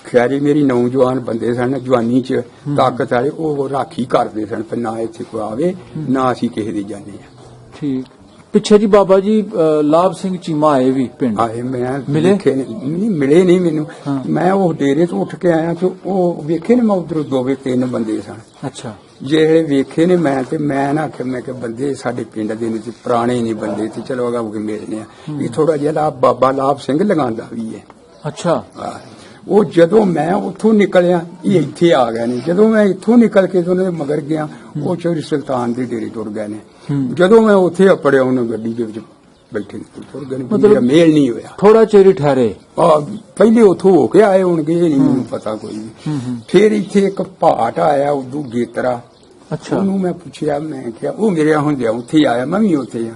ਖੈਰੀ ਮੇਰੀ ਨੌਜਵਾਨ ਬੰਦੇ ਸਨ, ਜਵਾਨੀ ਚ ਤਾਕਤ ਵਾਲੇ, ਉਹ ਰਾਖੀ ਕਰਦੇ ਸਨ ਫਿਰ ਨਾ ਇੱਥੇ ਕੋਈ ਆਵੇ ਨਾ ਅਸੀਂ ਕਿਸੇ ਦੇ ਜਾਂਦੇ ਆ। ਠੀਕ। ਪਿੱਛੇ ਜੀ ਬਾਬਾ ਜੀ ਲਾਭ ਸਿੰਘ ਚੀਮਾ ਆਏ ਵੀ ਪਿੰਡ? ਆਏ। ਮੈਂ ਮਿਲੇ ਨਹੀਂ ਮੈਨੂੰ। ਮੈਂ ਉਹ ਡੇਰੇ ਤੋਂ ਉੱਠ ਕੇ ਆਇਆ ਤੇ ਉਹ ਵੇਖੇ ਨੇ, ਮੈਂ ਉਧਰੋਂ 2-3 ਬੰਦੇ ਸਨ। ਅੱਛਾ। ਜਿਹੜੇ ਵੇਖੇ ਨੇ ਮੈਂ ਨਾ ਆਖਿਆ, ਮੈਂ ਕਿ ਬੰਦੇ ਸਾਡੇ ਪਿੰਡ ਦੇ ਨੇ ਤੇ ਪੁਰਾਣੇ ਨਹੀਂ ਬੰਦੇ, ਤੇ ਚਲੋ ਅਗਾ ਹੋ ਕੇ ਮਿਲਨੇ ਆ। ਇਹ ਥੋੜਾ ਜਿਹਾ ਬਾਬਾ ਲਾਭ ਸਿੰਘ ਲਗਾਉਂਦਾ ਵੀ ਹੈ। ਅੱਛਾ। ਉਹ ਜਦੋਂ ਮੈਂ ਉੱਥੋਂ ਨਿਕਲਿਆ, ਇਹ ਇੱਥੇ ਆ ਗਏ ਨੇ। ਜਦੋਂ ਮੈਂ ਇੱਥੋਂ ਨਿਕਲ ਕੇ ਉਹਨਾਂ ਦੇ ਮਗਰ ਗਿਆ, ਉਹ ਚੌਧਰੀ ਸੁਲਤਾਨ ਦੇ ਡੇਰੇ ਤੁਰ ਗਏ ਨੇ। ਜਦੋਂ ਮੈਂ ਉੱਥੇ ਅਪੜਿਆ, ਉਹਨਾਂ ਗੱਡੀ ਦੇ ਵਿੱਚ ਬੈਠੇ ਤੁਰ ਗਏ ਨੇ। ਮੇਰਾ ਮੇਲ ਨਹੀਂ ਹੋਇਆ। ਥੋੜਾ ਚਿਰ ਹੀ ਠਹਿਰੇ? ਪਹਿਲੇ ਉੱਥੋਂ ਹੋ ਕੇ ਆਏ ਹੋਣਗੇ, ਇਹ ਨਹੀਂ ਮੈਨੂੰ ਪਤਾ ਕੋਈ ਵੀ। ਫਿਰ ਇੱਥੇ ਇੱਕ ਭਾਟ ਆਇਆ, ਉਦੋਂ ਗੇਤਰਾ। ਅੱਛਾ। ਉਹਨੂੰ ਮੈਂ ਪੁੱਛਿਆ, ਮੈਂ ਕਿਹਾ, ਉਹ ਮੇਰੇ ਹੁੰਦਿਆਂ ਉੱਥੇ ਆਇਆ, ਮੈਂ ਵੀ ਉੱਥੇ ਆ।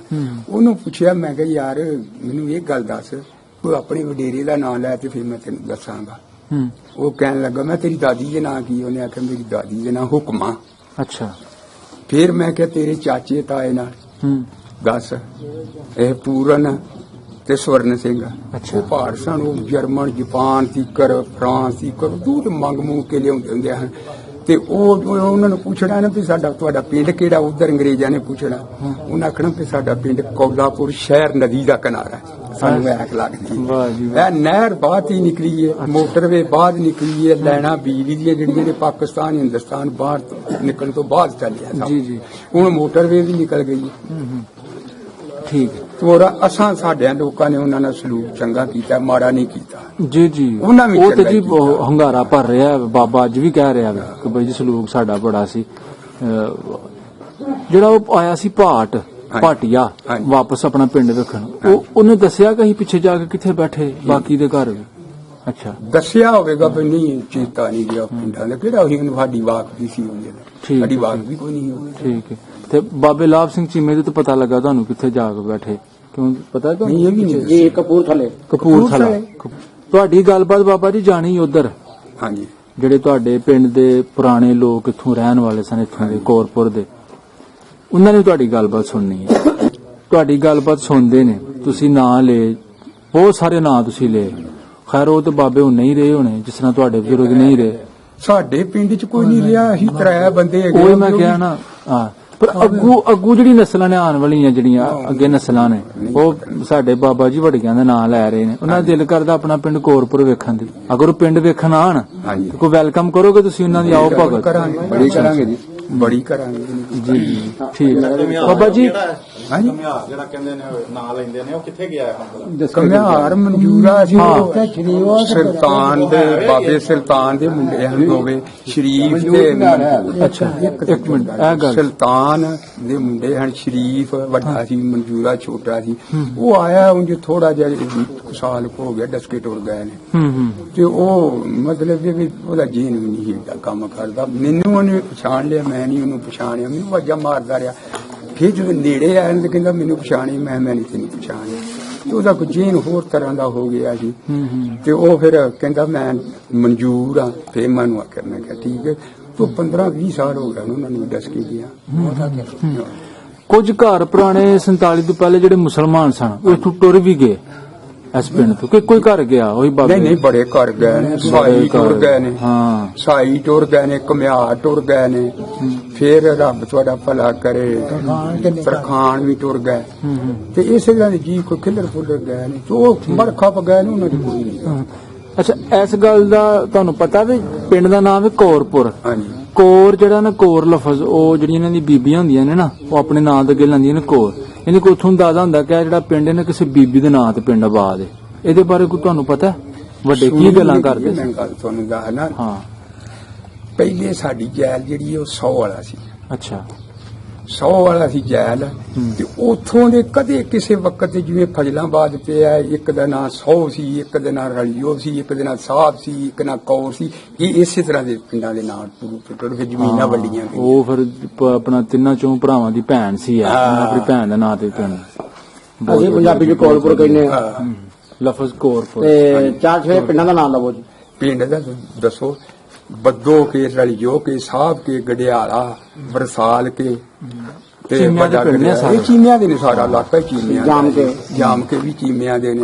ਉਹਨੂੰ ਪੁੱਛਿਆ, ਮੈਂ ਕਿਹਾ ਯਾਰ ਮੈਨੂੰ ਇਹ ਗੱਲ ਦੱਸ, ਤੂੰ ਆਪਣੇ ਵਡੇਰੇ ਦਾ ਨਾਂ ਲੈ ਤੇ ਫਿਰ ਮੈਂ ਤੈਨੂੰ ਦੱਸਾਂਗਾ। ਉਹ ਕਹਿਣ ਲੱਗਾ, ਮੈਂ ਤੇਰੀ ਦਾਦੀ ਦੇ ਨਾਂ ਕੀ? ਉਹਨੇ ਆਖਿਆ, ਮੇਰੀ ਦਾਦੀ ਦੇ ਨਾਂ ਹੁਕਮਾ। ਅੱਛਾ। ਫਿਰ ਮੈਂ ਕਿਹਾ, ਤੇਰੇ ਚਾਚੇ ਤਾਏ ਨਾਲ ਦੱਸ। ਇਹ ਪੂਰਨ ਤੇ ਸਵਰਨ ਸਿੰਘ। ਉਹ ਪਹਾੜ ਸਨ, ਉਹ ਜਰਮਨ, ਜਪਾਨ ਤੀਕਰ, ਫਰਾਂਸ ਤੀਕਰ ਦੂਰ ਮੰਗ ਮੂੰਗ ਕੇ ਲਿਆਉਂਦੇ ਹੁੰਦੇ ਹਨ। ਤੇ ਉਹ ਉਹਨਾਂ ਨੂੰ ਪੁੱਛਣਾ ਨਾ ਵੀ ਸਾਡਾ ਤੁਹਾਡਾ ਪਿੰਡ ਕਿਹੜਾ? ਉਧਰ ਅੰਗਰੇਜ਼ਾਂ ਨੇ ਪੁੱਛਣਾ। ਉਹਨਾਂ ਆਖਣਾ ਵੀ ਸਾਡਾ ਪਿੰਡ ਕੌਲਾਪੁਰ ਸ਼ਹਿਰ, ਨਦੀ ਦਾ ਕਿਨਾਰਾ। ਸਾਨੂੰ ਐਕ ਲੱਗਦੀ ਇਹ ਨਹਿਰ ਬਾਅਦ ਹੀ ਨਿਕਲੀ ਹੈ, ਮੋਟਰਵੇ ਬਾਅਦ ਨਿਕਲੀ ਹੈ, ਲੈਣਾ ਬਿਜਲੀ ਦੀਆਂ ਜਿਹੜੀਆਂ ਨੇ ਪਾਕਿਸਤਾਨ ਹਿੰਦੁਸਤਾਨ ਬਾਹਰ ਨਿਕਲਣ ਤੋਂ ਬਾਅਦ ਚੱਲਿਆ। ਹੁਣ ਮੋਟਰਵੇ ਵੀ ਨਿਕਲ ਗਈ। ਠੀਕ। ਤੋਰਾ ਅਸਾਂ ਸਾਡਿਆਂ ਲੋਕਾਂ ਨੇ ਉਹਨਾਂ ਨਾਲ ਸਲੂਕ ਚੰਗਾ ਕੀਤਾ, ਮਾੜਾ ਨਹੀਂ ਕੀਤਾ ਜੀ। ਉਹ ਤੇ ਜੀ ਹੰਗਾਰਾ ਭਰ ਰਿਹਾ। ਬਾਬਾ ਅੱਜ ਵੀ ਕਹਿ ਰਿਹਾ ਕਿ ਬਈ ਜੀ ਸਲੂਕ ਸਾਡਾ ਬੜਾ ਸੀ। ਜਿਹੜਾ ਉਹ ਆਇਆ ਸੀ ਭਾਟੀਆ ਹਾਂਜੀ। ਵਾਪਸ ਆਪਣਾ ਪਿੰਡ ਵੇਖਣ, ਉਹਨੇ ਦੱਸਿਆ ਕਿ ਅਸੀਂ ਪਿੱਛੇ ਜਾ ਕੇ ਕਿੱਥੇ ਬੈਠੇ ਬਾਕੀ ਦੇ ਘਰ ਵੀ? ਅੱਛਾ, ਦੱਸਿਆ ਹੋਵੇਗਾ ਵੀ ਨਹੀਂ, ਚੇਤਾ ਨਹੀਂ ਗਿਆ ਪਿੰਡਾਂ ਦਾ ਕਿਹੜਾ ਉਹੀ ਸਾਡੀ ਵਾਕ ਵੀ ਸੀ ਉਹਦੇ ਠੀਕ ਸਾਡੀ ਹੈ। ਵਾਕ ਵੀ ਕੋਈ ਨਹੀਂ ਹੋਵੇ। ਠੀਕ ਹੈ। ਤੇ ਬਾਬੇ ਲਾਭ ਸਿੰਘ ਚੀਮੇ ਦੇ ਤੋਂ ਪਤਾ ਲੱਗਾ ਤੁਹਾਨੂੰ ਕਿੱਥੇ ਜਾ ਕੇ ਬੈਠੇ? ਕਿਉਂ ਪਤਾ ਤੁਹਾਨੂੰ? ਨਹੀਂ, ਇਹ ਵੀ ਨਹੀਂ ਦੱਸਿਆ। ਇਹ ਕਪੂਰਥਲੇ ਕਪੂਰਥਲਾ। ਤੁਹਾਡੀ ਗੱਲਬਾਤ ਬਾਬਾ ਜੀ ਜਾਣੀ ਉਧਰ, ਹਾਂਜੀ ਜਿਹੜੇ ਤੁਹਾਡੇ ਪਿੰਡ ਦੇ ਪੁਰਾਣੇ ਲੋਕ ਇੱਥੋਂ ਰਹਿਣ ਵਾਲੇ ਸਨ, ਇੱਥੋਂ ਦੇ ਕੋਰਪੁਰ ਦੇ, ਉਹਨਾਂ ਨੇ ਤੁਹਾਡੀ ਗੱਲਬਾਤ ਸੁਣਨੀ ਹੈ। ਤੁਹਾਡੀ ਗੱਲਬਾਤ ਸੁਣਦੇ ਨੇ, ਤੁਸੀਂ ਨਾਂ ਲਏ, ਬਹੁਤ ਸਾਰੇ ਨਾਂ ਤੁਸੀਂ ਲਏ। ਖੈਰ ਉਹ ਤੇ ਬਾਬੇ ਹੁਣ ਨਹੀਂ ਰਹੇ ਹੋਣੇ, ਜਿਸ ਤਰ੍ਹਾਂ ਤੁਹਾਡੇ ਬਜ਼ੁਰਗ ਨਹੀਂ ਰਹੇ। ਸਾਡੇ ਪਿੰਡ ਚ ਕੋਈ ਨਹੀਂ ਰਿਹਾ, ਅਸੀਂ 3 ਬੰਦੇ ਹੈਗੇ। ਉਹ ਮੈਂ ਕਿਹਾ ਨਾ, ਹਾਂ, ਪਰ ਅੱਗੂ ਜਿਹੜੀ ਨਸਲਾਂ ਨੇ ਆਉਣ ਵਾਲੀਆਂ, ਜਿਹੜੀਆਂ ਅੱਗੇ ਨਸਲਾਂ ਨੇ, ਉਹ ਸਾਡੇ ਬਾਬਾ ਜੀ ਵੜਗਿਆਂ ਦਾ ਨਾਂ ਲੈ ਰਹੇ ਨੇ। ਉਹਨਾਂ ਦਾ ਦਿਲ ਕਰਦਾ ਆਪਣਾ ਪਿੰਡ ਕੋਰਪੁਰ ਵੇਖਣ ਦੀ। ਅਗਰ ਉਹ ਪਿੰਡ ਵੇਖਣ ਆਣ ਹਾਂਜੀ ਕੋਈ ਵੈਲਕਮ ਕਰੋਗੇ ਤੁਸੀਂ ਉਹਨਾਂ ਦੀ? ਆਓ ਭਗਤ ਕਰਾਂਗੇ, ਬੜੀ ਕਰਾਂਗੇ ਜੀ, ਬੜੀ ਕਰਾਂਗੇ ਜੀ ਜੀ, ਠੀਕ ਹੈ ਬਾਬਾ ਜੀ। ਹਾਂਜੀ। ਜਿਹੜਾ ਕਹਿੰਦੇ ਨੇ ਨਾਂ ਲੈਂਦੇ ਨੇ, ਉਹ ਕਿੱਥੇ ਗਿਆ ਹੈ? ਕਮਿਆਰ ਮਨਜੂਰਾ ਸੀ, ਹਾਂ। ਉਹ ਸੁਲਤਾਨ ਦੇ ਬਾਬੇ ਸੁਲਤਾਨ ਦੇ ਮੁੰਡੇ ਹਨ ਦੋਵੇਂ, ਸ਼ਰੀਫ ਤੇ ਅੱਛਾ, ਇੱਕ ਮਿੰਟ, ਇਹ ਗੱਲ ਸੁਲਤਾਨ ਦੇ ਮੁੰਡੇ ਹਨ, ਸ਼ਰੀਫ ਵੱਡਾ ਸੀ, ਮਨਜੂਰਾ ਛੋਟਾ ਸੀ। ਉਹ ਆਇਆ ਉਂਝ ਥੋੜਾ ਜਿਹਾ ਸਾਲ ਹੋ ਗਿਆ, ਡਸਕੇ ਟੁਰ ਗਏ ਨੇ। ਤੇ ਉਹ ਮਤਲਬ ਵੀ ਉਹਦਾ ਜੀਨ ਵੀ ਨਹੀਂ ਹਿਲਦਾ, ਕੰਮ ਕਰਦਾ। ਮੈਨੂੰ ਉਹਨੇ ਪਛਾਣ ਲਿਆ, ਮੈਂ ਨਹੀਂ ਉਹਨੂੰ ਪਛਾਣਿਆ। ਮੈਨੂੰ ਵਾਜਾ ਮਾਰਦਾ ਰਿਹਾ। ਫਿਰ ਜਦੋਂ ਨੇੜੇ ਆਇਆ ਤੇ ਕਹਿੰਦਾ ਮੈਨੂੰ ਪਛਾਣੀ, ਮੈਂ ਨਹੀਂ ਤੈਨੂੰ ਪਛਾਣਿਆ। ਤੇ ਉਹਦਾ ਕੋਈ ਜੀਨ ਹੋਰ ਤਰ੍ਹਾਂ ਦਾ ਹੋ ਗਿਆ ਸੀ। ਤੇ ਉਹ ਫਿਰ ਕਹਿੰਦਾ ਮੈਂ ਮਨਜੂਰ ਆ। ਫਿਰ ਮੈਨੂੰ ਆਖਿਆ, ਮੈਂ ਕਿਹਾ ਠੀਕ ਹੈ। ਤੋਂ 15-20 ਸਾਲ ਹੋ ਗਏ ਉਹਨਾਂ ਨੂੰ ਦੱਸ ਕੇ ਗਿਆ। ਕੁਝ ਘਰ ਪੁਰਾਣੇ 47 ਤੋਂ ਪਹਿਲੇ ਜਿਹੜੇ ਮੁਸਲਮਾਨ ਸਨ, ਉਹ ਇੱਥੋਂ ਟੁਰ ਵੀ ਗਏ ਇਸ ਪਿੰਡ ਤੋਂ, ਕਿ ਕੋਈ ਘਰ ਗਿਆ? ਉਹੀ ਬਾਬੇ ਨਹੀਂ, ਬੜੇ ਘਰ ਗਏ ਨੇ, ਸਾਈ ਟੁਰ ਗਏ ਨੇ। ਹਾਂ, ਸਾਈ ਟੁਰ ਗਏ ਨੇ, ਘੁਮਿਆਰ ਟੁਰ ਗਏ ਨੇ। ਫਿਰ ਰੱਬ ਤੁਹਾਡਾ ਭਲਾ ਕਰੇ, ਤਰਖਾਣ ਵੀ ਟੁਰ ਗਏ। ਤੇ ਇਸੇ ਤਰ੍ਹਾਂ ਦੇ ਜੀ ਕੋਈ ਖਿੱਲਰ ਫੁੱਲਰ ਗਏ ਨੇ, ਤੇ ਉਹ ਮਰਖਾ ਪ ਗਏ ਨੇ, ਉਹਨਾਂ ਦੀ ਕੋਈ ਨਹੀਂ। ਅੱਛਾ, ਇਸ ਗੱਲ ਦਾ ਤੁਹਾਨੂੰ ਪਤਾ ਵੀ ਪਿੰਡ ਦਾ ਨਾਮ ਹੈ ਕੋਰਪੁਰ? ਹਾਂਜੀ। ਕੋਰ ਜਿਹੜਾ ਨਾ, ਕੋਰ ਲਫ਼ਜ਼, ਉਹ ਜਿਹੜੀਆਂ ਇਹਨਾਂ ਦੀ ਬੀਬੀਆਂ ਹੁੰਦੀਆਂ ਨੇ ਨਾ, ਉਹ ਆਪਣੇ ਨਾਂ ਦੇ ਅੱਗੇ ਲਾਉਂਦੀਆਂ ਨੇ ਕੋਰ। ਇਹਨੇ ਕੋਈ ਉੱਥੋਂ ਅੰਦਾਜ਼ਾ ਹੁੰਦਾ ਕਿ ਜਿਹੜਾ ਪਿੰਡ ਨੇ ਕਿਸੇ ਬੀਬੀ ਦੇ ਨਾਂ ਤੇ ਪਿੰਡ ਆਬਾਦ ਹੈ। ਇਹਦੇ ਬਾਰੇ ਕੋਈ ਤੁਹਾਨੂੰ ਪਤਾ? ਵੱਡੇ ਕੀ ਗੱਲਾਂ ਕਰਦੇ ਸੀ? ਮੈਂ ਗੱਲ ਤੁਹਾਨੂੰ ਦੱਸਣਾ। ਹਾਂ, ਪਹਿਲੇ ਸਾਡੀ ਜੈਲ ਜਿਹੜੀ ਉਹ 100 ਵਾਲਾ ਸੀ। ਅੱਛਾ, 100 ਵਾਲਾ ਸੀ ਜੈਲ। ਤੇ ਉਥੋਂ ਦੇ ਕਦੇ ਕਿਸੇ ਵਕਤ ਜਿਵੇਂ ਫਜਲਾਬਾਦ ਪਿਆ, ਇੱਕ ਦਾ ਨਾਂ 100 ਸੀ, ਇੱਕ ਦਾ ਨਾਂ ਰਲੀਓ ਸੀ, ਇੱਕ ਦਾ ਨਾਂ ਸਾਹਿਬ ਸੀ, ਇੱਕ ਨਾਂ ਕੌਰ ਸੀ। ਇਹ ਇਸੇ ਤਰ੍ਹਾਂ ਦੇ ਪਿੰਡਾਂ ਦੇ ਨਾਂ ਟੁੱਟ ਫਿਰ ਜ਼ਮੀਨਾਂ ਵੰਡੀਆਂ ਗਈਆਂ। ਉਹ ਫਿਰ ਆਪਣਾ ਤਿੰਨਾਂ ਚੋਂ ਭਰਾਵਾਂ ਦੀ ਭੈਣ ਸੀ, ਆਪਣੀ ਭੈਣ ਦਾ ਨਾਂ ਤੇ ਪਿੰਡ। ਅਸੀਂ ਪੰਜਾਬੀ ਚ ਕੋਲਪੁਰ ਕਹਿੰਦੇ ਆ। ਲਫ਼ਜ਼ ਕੋਰਪੁਰ। ਤੇ 4-6 ਪਿੰਡਾਂ ਦਾ ਨਾਮ ਲਵੋ ਜੀ। ਪਿੰਡ ਦਾ ਦੱਸੋ। ਬੱਦੋ ਕੇ, ਰਲੀਓ ਕੇ, ਸਾਹਿਬ ਕੇ, ਗੜਿਆਲਾ, ਵਰਸਾਲ ਕੇ, ਤੇ ਚੀਮਿਆਂ ਦੇ ਪਿੰਡ ਨੇ ਸਾਰੇ। ਇਹ ਚੀਮਿਆਂ ਦੇ ਨੇ, ਸਾਰਾ ਇਲਾਕਾ ਹੀ ਚੀਮਿਆਂ ਦਾ। ਜਾਮ ਕੇ ਵੀ ਚੀਮਿਆਂ ਦੇ ਨੇ,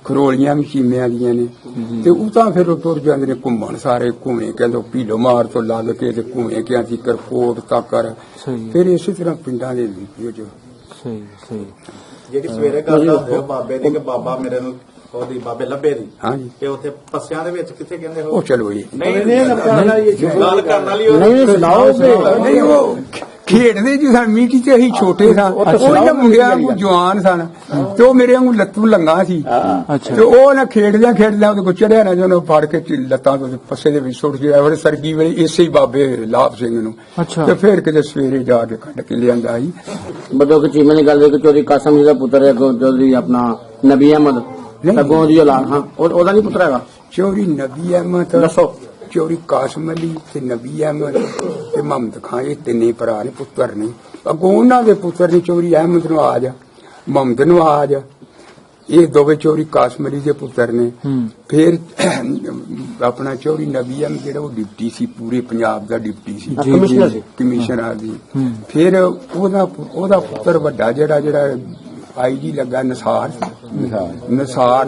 ਖਰੋਲੀਆਂ ਵੀ ਚੀਮਿਆਂ ਦੀਆਂ ਨੇ। ਤੇ ਉਹ ਤਾਂ ਫਿਰ ਤੁਰ ਜਾਂਦੇ ਨੇ ਘੁੰਮਣ, ਸਾਰੇ ਘੁੰਮੇ ਕਹਿੰਦੇ ਭੀਲੋ ਮਾਰ ਤੋਂ ਲੱਗ ਕੇ ਤੇ ਘੁੰਮੇ ਕਿਆਂ ਸੀ ਕਰਕੋਟ ਤੱਕ। ਫਿਰ ਇਸੇ ਤਰ੍ਹਾਂ ਪਿੰਡਾਂ ਦੇ ਵਿੱਚ ਸਹੀ ਸਹੀ। ਜਿਹੜੀ ਸਵੇਰੇ ਗੱਲ ਦੱਸਦੇ ਹੋ ਬਾਬੇ ਦੀ, ਕਿ ਬਾਬਾ ਮੇਰੇ ਨੂੰ ਉਹਦੀ ਬਾਬੇ ਲੱਭੇ ਦੀ, ਹਾਂਜੀ। ਤੇ ਉੱਥੇ ਪੱਸਿਆਂ ਦੇ ਵਿੱਚ ਕਿੱਥੇ ਕਹਿੰਦੇ ਹੋ? ਉਹ ਚਲੋ ਜੀ, ਨਹੀਂ ਗੱਲ ਕਰਨ ਵਾਲੀ ਨਹੀਂ ਸੁਣਾਓ। ਨਹੀਂ ਉਹ ਖੇਡਦੇ ਜੀ ਸਨ ਮੀਟੀ ਚ, ਅਸੀਂ ਛੋਟੇ ਸਾਂ। ਉਹ ਮੁੰਡਿਆਂ ਨੂੰ ਜਵਾਨ ਸਨ, ਤੇ ਉਹ ਮੇਰੇ ਵਾਂਗੂ ਲੱਤੂ ਲੰਗਾ ਸੀ। ਅੱਛਾ, ਤੇ ਉਹ ਨਾ ਖੇਡਦਿਆਂ ਉਹਦੇ ਕੋਲ ਚੜਿਆ ਨਾ, ਉਹਨੂੰ ਫੜ ਕੇ ਲੱਤਾਂ ਤੋਂ ਪੱਸੇ ਦੇ ਵਿੱਚ ਸੁੱਟ ਗਿਆ। ਫਿਰ ਸਰਗੀ ਵੇਲੇ ਇਸੇ ਹੀ ਬਾਬੇ ਲਾਭ ਸਿੰਘ ਨੂੰ। ਅੱਛਾ। ਤੇ ਫਿਰ ਕਿਤੇ ਸਵੇਰੇ ਜਾ ਕੇ ਕੱਢ ਕੇ ਲਿਆਂਦਾ ਸੀ। ਬਦੋ ਕਿ ਚੀਮੇ ਦੀ ਗੱਲ ਹੈ ਕਿ ਚੌਧਰੀ ਕਾਸਮ ਜੀ ਦਾ ਪੁੱਤਰ ਹੈ, ਚੌਧਰੀ ਆਪਣਾ ਨਬੀ ਅਹਿਮਦ ਅੱਗੋਂ ਦੀ ਔਲਾਦ। ਹਾਂ, ਉਹਦਾ ਨਹੀਂ ਪੁੱਤਰ ਹੈਗਾ? ਚੌਧਰੀ ਨਬੀ ਅਹਿਮਦ, ਦੱਸੋ। ਚੌਧਰੀ ਕਾਸਮ ਅਲੀ ਤੇ ਨਬੀ ਅਹਿਮਦ ਤੇ ਮੁਹੰਮਦ ਖਾਨ, ਇਹ ਤਿੰਨੇ ਭਰਾ ਨੇ, ਪੁੱਤਰ ਨੇ। ਅੱਗੋਂ ਉਹਨਾਂ ਦੇ ਪੁੱਤਰ ਨੇ ਚੌਧਰੀ ਅਹਿਮਦ ਨਵਾਜ਼, ਮੁਹੰਮਦ ਨਵਾਜ਼, ਇਹ ਦੋਵੇਂ ਚੌਧਰੀ ਕਾਸਮ ਅਲੀ ਦੇ ਪੁੱਤਰ ਨੇ। ਫਿਰ ਆਪਣਾ ਚੌਧਰੀ ਨਬੀ ਅਹਿਮਦ ਜਿਹੜਾ ਉਹ ਡਿਪਟੀ ਸੀ, ਪੂਰੇ ਪੰਜਾਬ ਦਾ ਡਿਪਟੀ ਸੀ, ਕਮਿਸ਼ਨਰ ਸੀ। ਫਿਰ ਉਹਦਾ ਪੁੱਤਰ ਵੱਡਾ ਜਿਹੜਾ ਆਈਜੀ ਲੱਗਾ, ਨਸਾਰ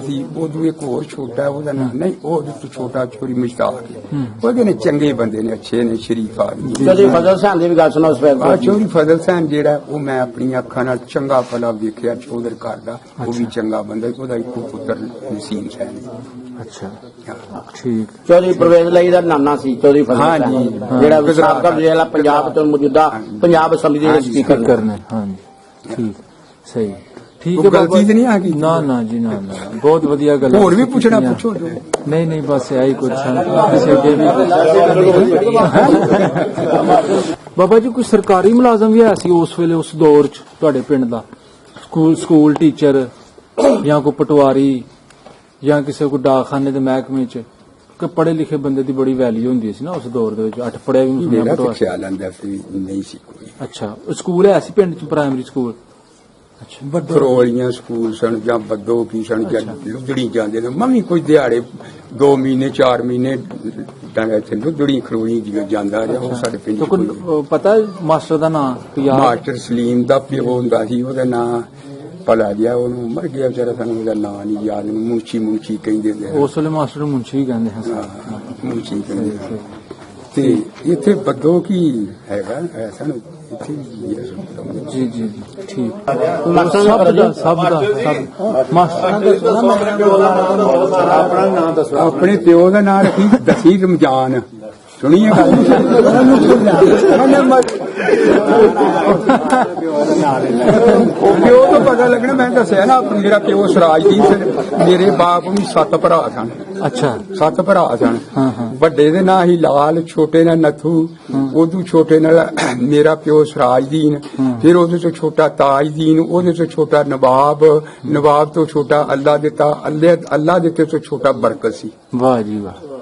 ਸੀ। ਉਦੋਂ ਇੱਕ ਹੋਰ ਛੋਟਾ, ਉਹਦਾ ਨਾਮ ਨਹੀਂ, ਉਹ ਛੋਟਾ ਚੋਰੀ ਮੁਸ਼ਤਾਕ। ਉਹਦੇ ਨੇ ਚੰਗੇ ਬੰਦੇ ਨੇ, ਅੱਛੇ ਨੇ, ਸ਼ਰੀਫ ਆਦਮੀ। ਚੌਧਰੀ ਫਜ਼ਲ ਸਾਹਿਬ ਦੀ ਵੀ ਗੱਲ ਸੁਣਾਓ। ਚੌਧਰੀ ਫਜ਼ਲ ਸਾਹਿਬ ਜਿਹੜਾ, ਉਹ ਮੈਂ ਆਪਣੀਆਂ ਅੱਖਾਂ ਨਾਲ ਚੰਗਾ ਭਲਾ ਵੇਖਿਆ, ਚੌਧਰ ਘਰ ਦਾ। ਉਹ ਵੀ ਚੰਗਾ ਬੰਦਾ। ਉਹਦਾ ਇੱਕੋ ਪੁੱਤਰ ਨਸੀਮ ਸਾਹਿਬ। ਅੱਛਾ, ਠੀਕ। ਚੌਧਰੀ ਪਰਵੇਜ਼ ਲਈ ਦਾ ਨਾਨਾ ਸੀ ਚੌਧਰੀ ਫਜ਼ਲ ਸਾਹਿਬ, ਜਿਹੜਾ ਸਾਬਕਾ ਜਿਹੜਾ ਪੰਜਾਬ ਤੋਂ ਮੌਜੂਦਾ ਪੰਜਾਬ ਅਸੈਂਬਲੀ ਦੇ ਸਪੀਕਰ ਕਰਨੇ। ਹਾਂਜੀ, ਠੀਕ, ਸਹੀ, ਠੀਕ ਕੋਈ ਹੈ ਬਾਬਾ ਗਲਤੀ ਤੇ ਨਹੀਂ ਆ ਗਈ ਨਾ ਨਾ ਜੀ ਨਾ ਬਹੁਤ ਵਧੀਆ ਗੱਲ ਹੋਰ ਵੀ ਪੁੱਛਣਾ ਪੁੱਛੋ ਜੋ ਨਹੀਂ ਬਸ ਇਹੀ ਕੁਝ ਕਿਸੇ ਅੱਗੇ ਵੀ ਬਾਬਾ ਜੀ ਕੋਈ ਸਰਕਾਰੀ ਮੁਲਾਜ਼ਮ ਵੀ ਹੈ ਸੀ ਉਸ ਵੇਲੇ ਉਸ ਦੌਰ ਚ ਤੁਹਾਡੇ ਪਿੰਡ ਦਾ ਸਕੂਲ ਟੀਚਰ ਜਾਂ ਕੋਈ ਪਟਵਾਰੀ ਜਾਂ ਕਿਸੇ ਕੋਈ ਡਾਕਖਾਨੇ ਦੇ ਮਹਿਕਮੇ ਚ ਕਿ ਪੜ੍ਹੇ ਲਿਖੇ ਬੰਦੇ ਦੀ ਬੜੀ ਵੈਲਿਊ ਹੁੰਦੀ ਸੀ ਨਾ ਉਸ ਦੌਰ ਦੇ ਵਿੱਚ 8 ਪੜ੍ਹਿਆ ਵੀ ਨਹੀਂ ਮੇਰਾ ਪਟਵਾਰੀ ਖਿਆਲ ਆਂਦਾ ਸੀ ਨਹੀਂ ਸੀ ਕੋਈ ਅੱਛਾ ਸਕੂਲ ਹੈ ਸੀ ਪਿੰਡ ਚ ਪ੍ਰਾਇਮਰੀ ਸਕੂਲ ਅੱਛਾ ਫਰੋਲੀਆਂ ਸਕੂਲ ਸਨ ਜਾਂ ਬੱਦੋ ਕੀ ਸਨ ਜਾਂ ਲੁਧੜੀ ਜਾਂਦੇ ਨੇ ਮੈਂ ਵੀ ਕੋਈ ਦਿਹਾੜੇ 2 ਮਹੀਨੇ 4 ਮਹੀਨੇ ਡਾਂਗਾ ਇੱਥੇ ਲੁਧੜੀ ਖਰੋਲੀ ਜਿਵੇਂ ਜਾਂਦਾ ਰਿਹਾ ਉਹ ਸਾਡੇ ਪਿੰਡ ਤਾਂ ਚ ਕੋਈ ਕੋਈ ਪਤਾ ਮਾਸਟਰ ਦਾ ਨਾਂ ਮਾਸਟਰ ਸਲੀਮ ਦਾ ਪਿਓ ਹੁੰਦਾ ਸੀ ਉਹਦਾ ਨਾਂ ਭਲਾ ਗਿਆ ਉਹਨੂੰ ਮਰ ਗਿਆ ਵਿਚਾਰਾ ਸਾਨੂੰ ਉਹਦਾ ਨਾਂ ਨਹੀਂ ਯਾਦ ਮੁੰਚੀ ਕਹਿੰਦੇ ਨੇ ਉਸ ਵੇਲੇ ਮਾਸਟਰ ਨੂੰ ਮੁੰਸ਼ੀ ਹੀ ਕਹਿੰਦੇ ਹਾਂ ਮੁੰਚੀ ਕਹਿੰਦੇ ਤੇ ਇੱਥੇ ਬੱਦੋ ਕੀ ਹੈਗਾ ਐਸਾ ਨਾ ਇੱਥੇ ਜੀ ਠੀਕ ਸਭ ਦਾ ਮਾਸਟਰ ਆਪਣਾ ਨਾਮ ਦੱਸੋ ਆਪਣੇ ਪਿਓ ਦਾ ਨਾਂ ਰੱਖੀ ਦਸੀ ਰਮਜ਼ਾਨ ਸੁਣੀਏ ਗੱਲ ਉਹ ਪਿਓ ਤੋਂ ਪਤਾ ਲੱਗਣਾ ਮੈਂ ਦੱਸਿਆ ਨਾ ਮੇਰਾ ਪਿਓ ਸਰਾਜਦੀਨ ਮੇਰੇ ਬਾਪ ਵੀ 7 ਭਰਾ ਸਨ ਅੱਛਾ 7 ਭਰਾ ਸਨ ਹਾਂ ਵੱਡੇ ਦੇ ਨਾਂ ਹੀ ਲਾਲ ਛੋਟੇ ਨਾਲ ਨੱਥੂ ਉਦੋਂ ਛੋਟੇ ਨਾਲ ਮੇਰਾ ਪਿਓ ਸਰਾਜਦੀਨ ਫਿਰ ਉਹਦੇ ਤੋਂ ਛੋਟਾ ਤਾਜਦੀਨ ਉਹਦੇ ਤੋਂ ਛੋਟਾ ਨਵਾਬ ਤੋਂ ਛੋਟਾ ਅੱਲਾ ਅੱਲਾ ਦਿੱਤੇ ਤੋਂ ਛੋਟਾ ਬਰਕਤ ਸੀ ਵਾਹ ਜੀ ਵਾਹ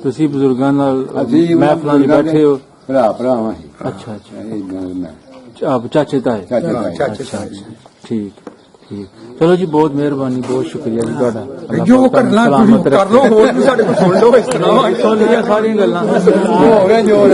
ਤੁਸੀਂ ਬਜ਼ੁਰਗਾਂ ਨਾਲ ਮਹਿਫਲਾਂ 'ਚ ਬੈਠੇ ਹੋ ਭਰਾਵਾਂ ਅੱਛਾ ਆਪ ਚਾਚੇ ਤਾਏ ਚਾਚੇ ਠੀਕ ਚਲੋ ਜੀ ਬਹੁਤ ਮਿਹਰਬਾਨੀ ਬਹੁਤ ਸ਼ੁਕਰੀਆ ਜੀ ਤੁਹਾਡਾ ਜੋ ਕਰਨਾ ਤੁਸੀਂ ਕਰ ਲਓ ਹੋਰ ਵੀ ਸਾਡੇ ਕੋਲ ਸੁਣ ਲਓ ਇਸ ਤਰ੍ਹਾਂ ਸੁਣ ਲਿਆ ਸਾਰੀਆਂ ਗੱਲਾਂ ਹੋ ਗਿਆ ਜੋ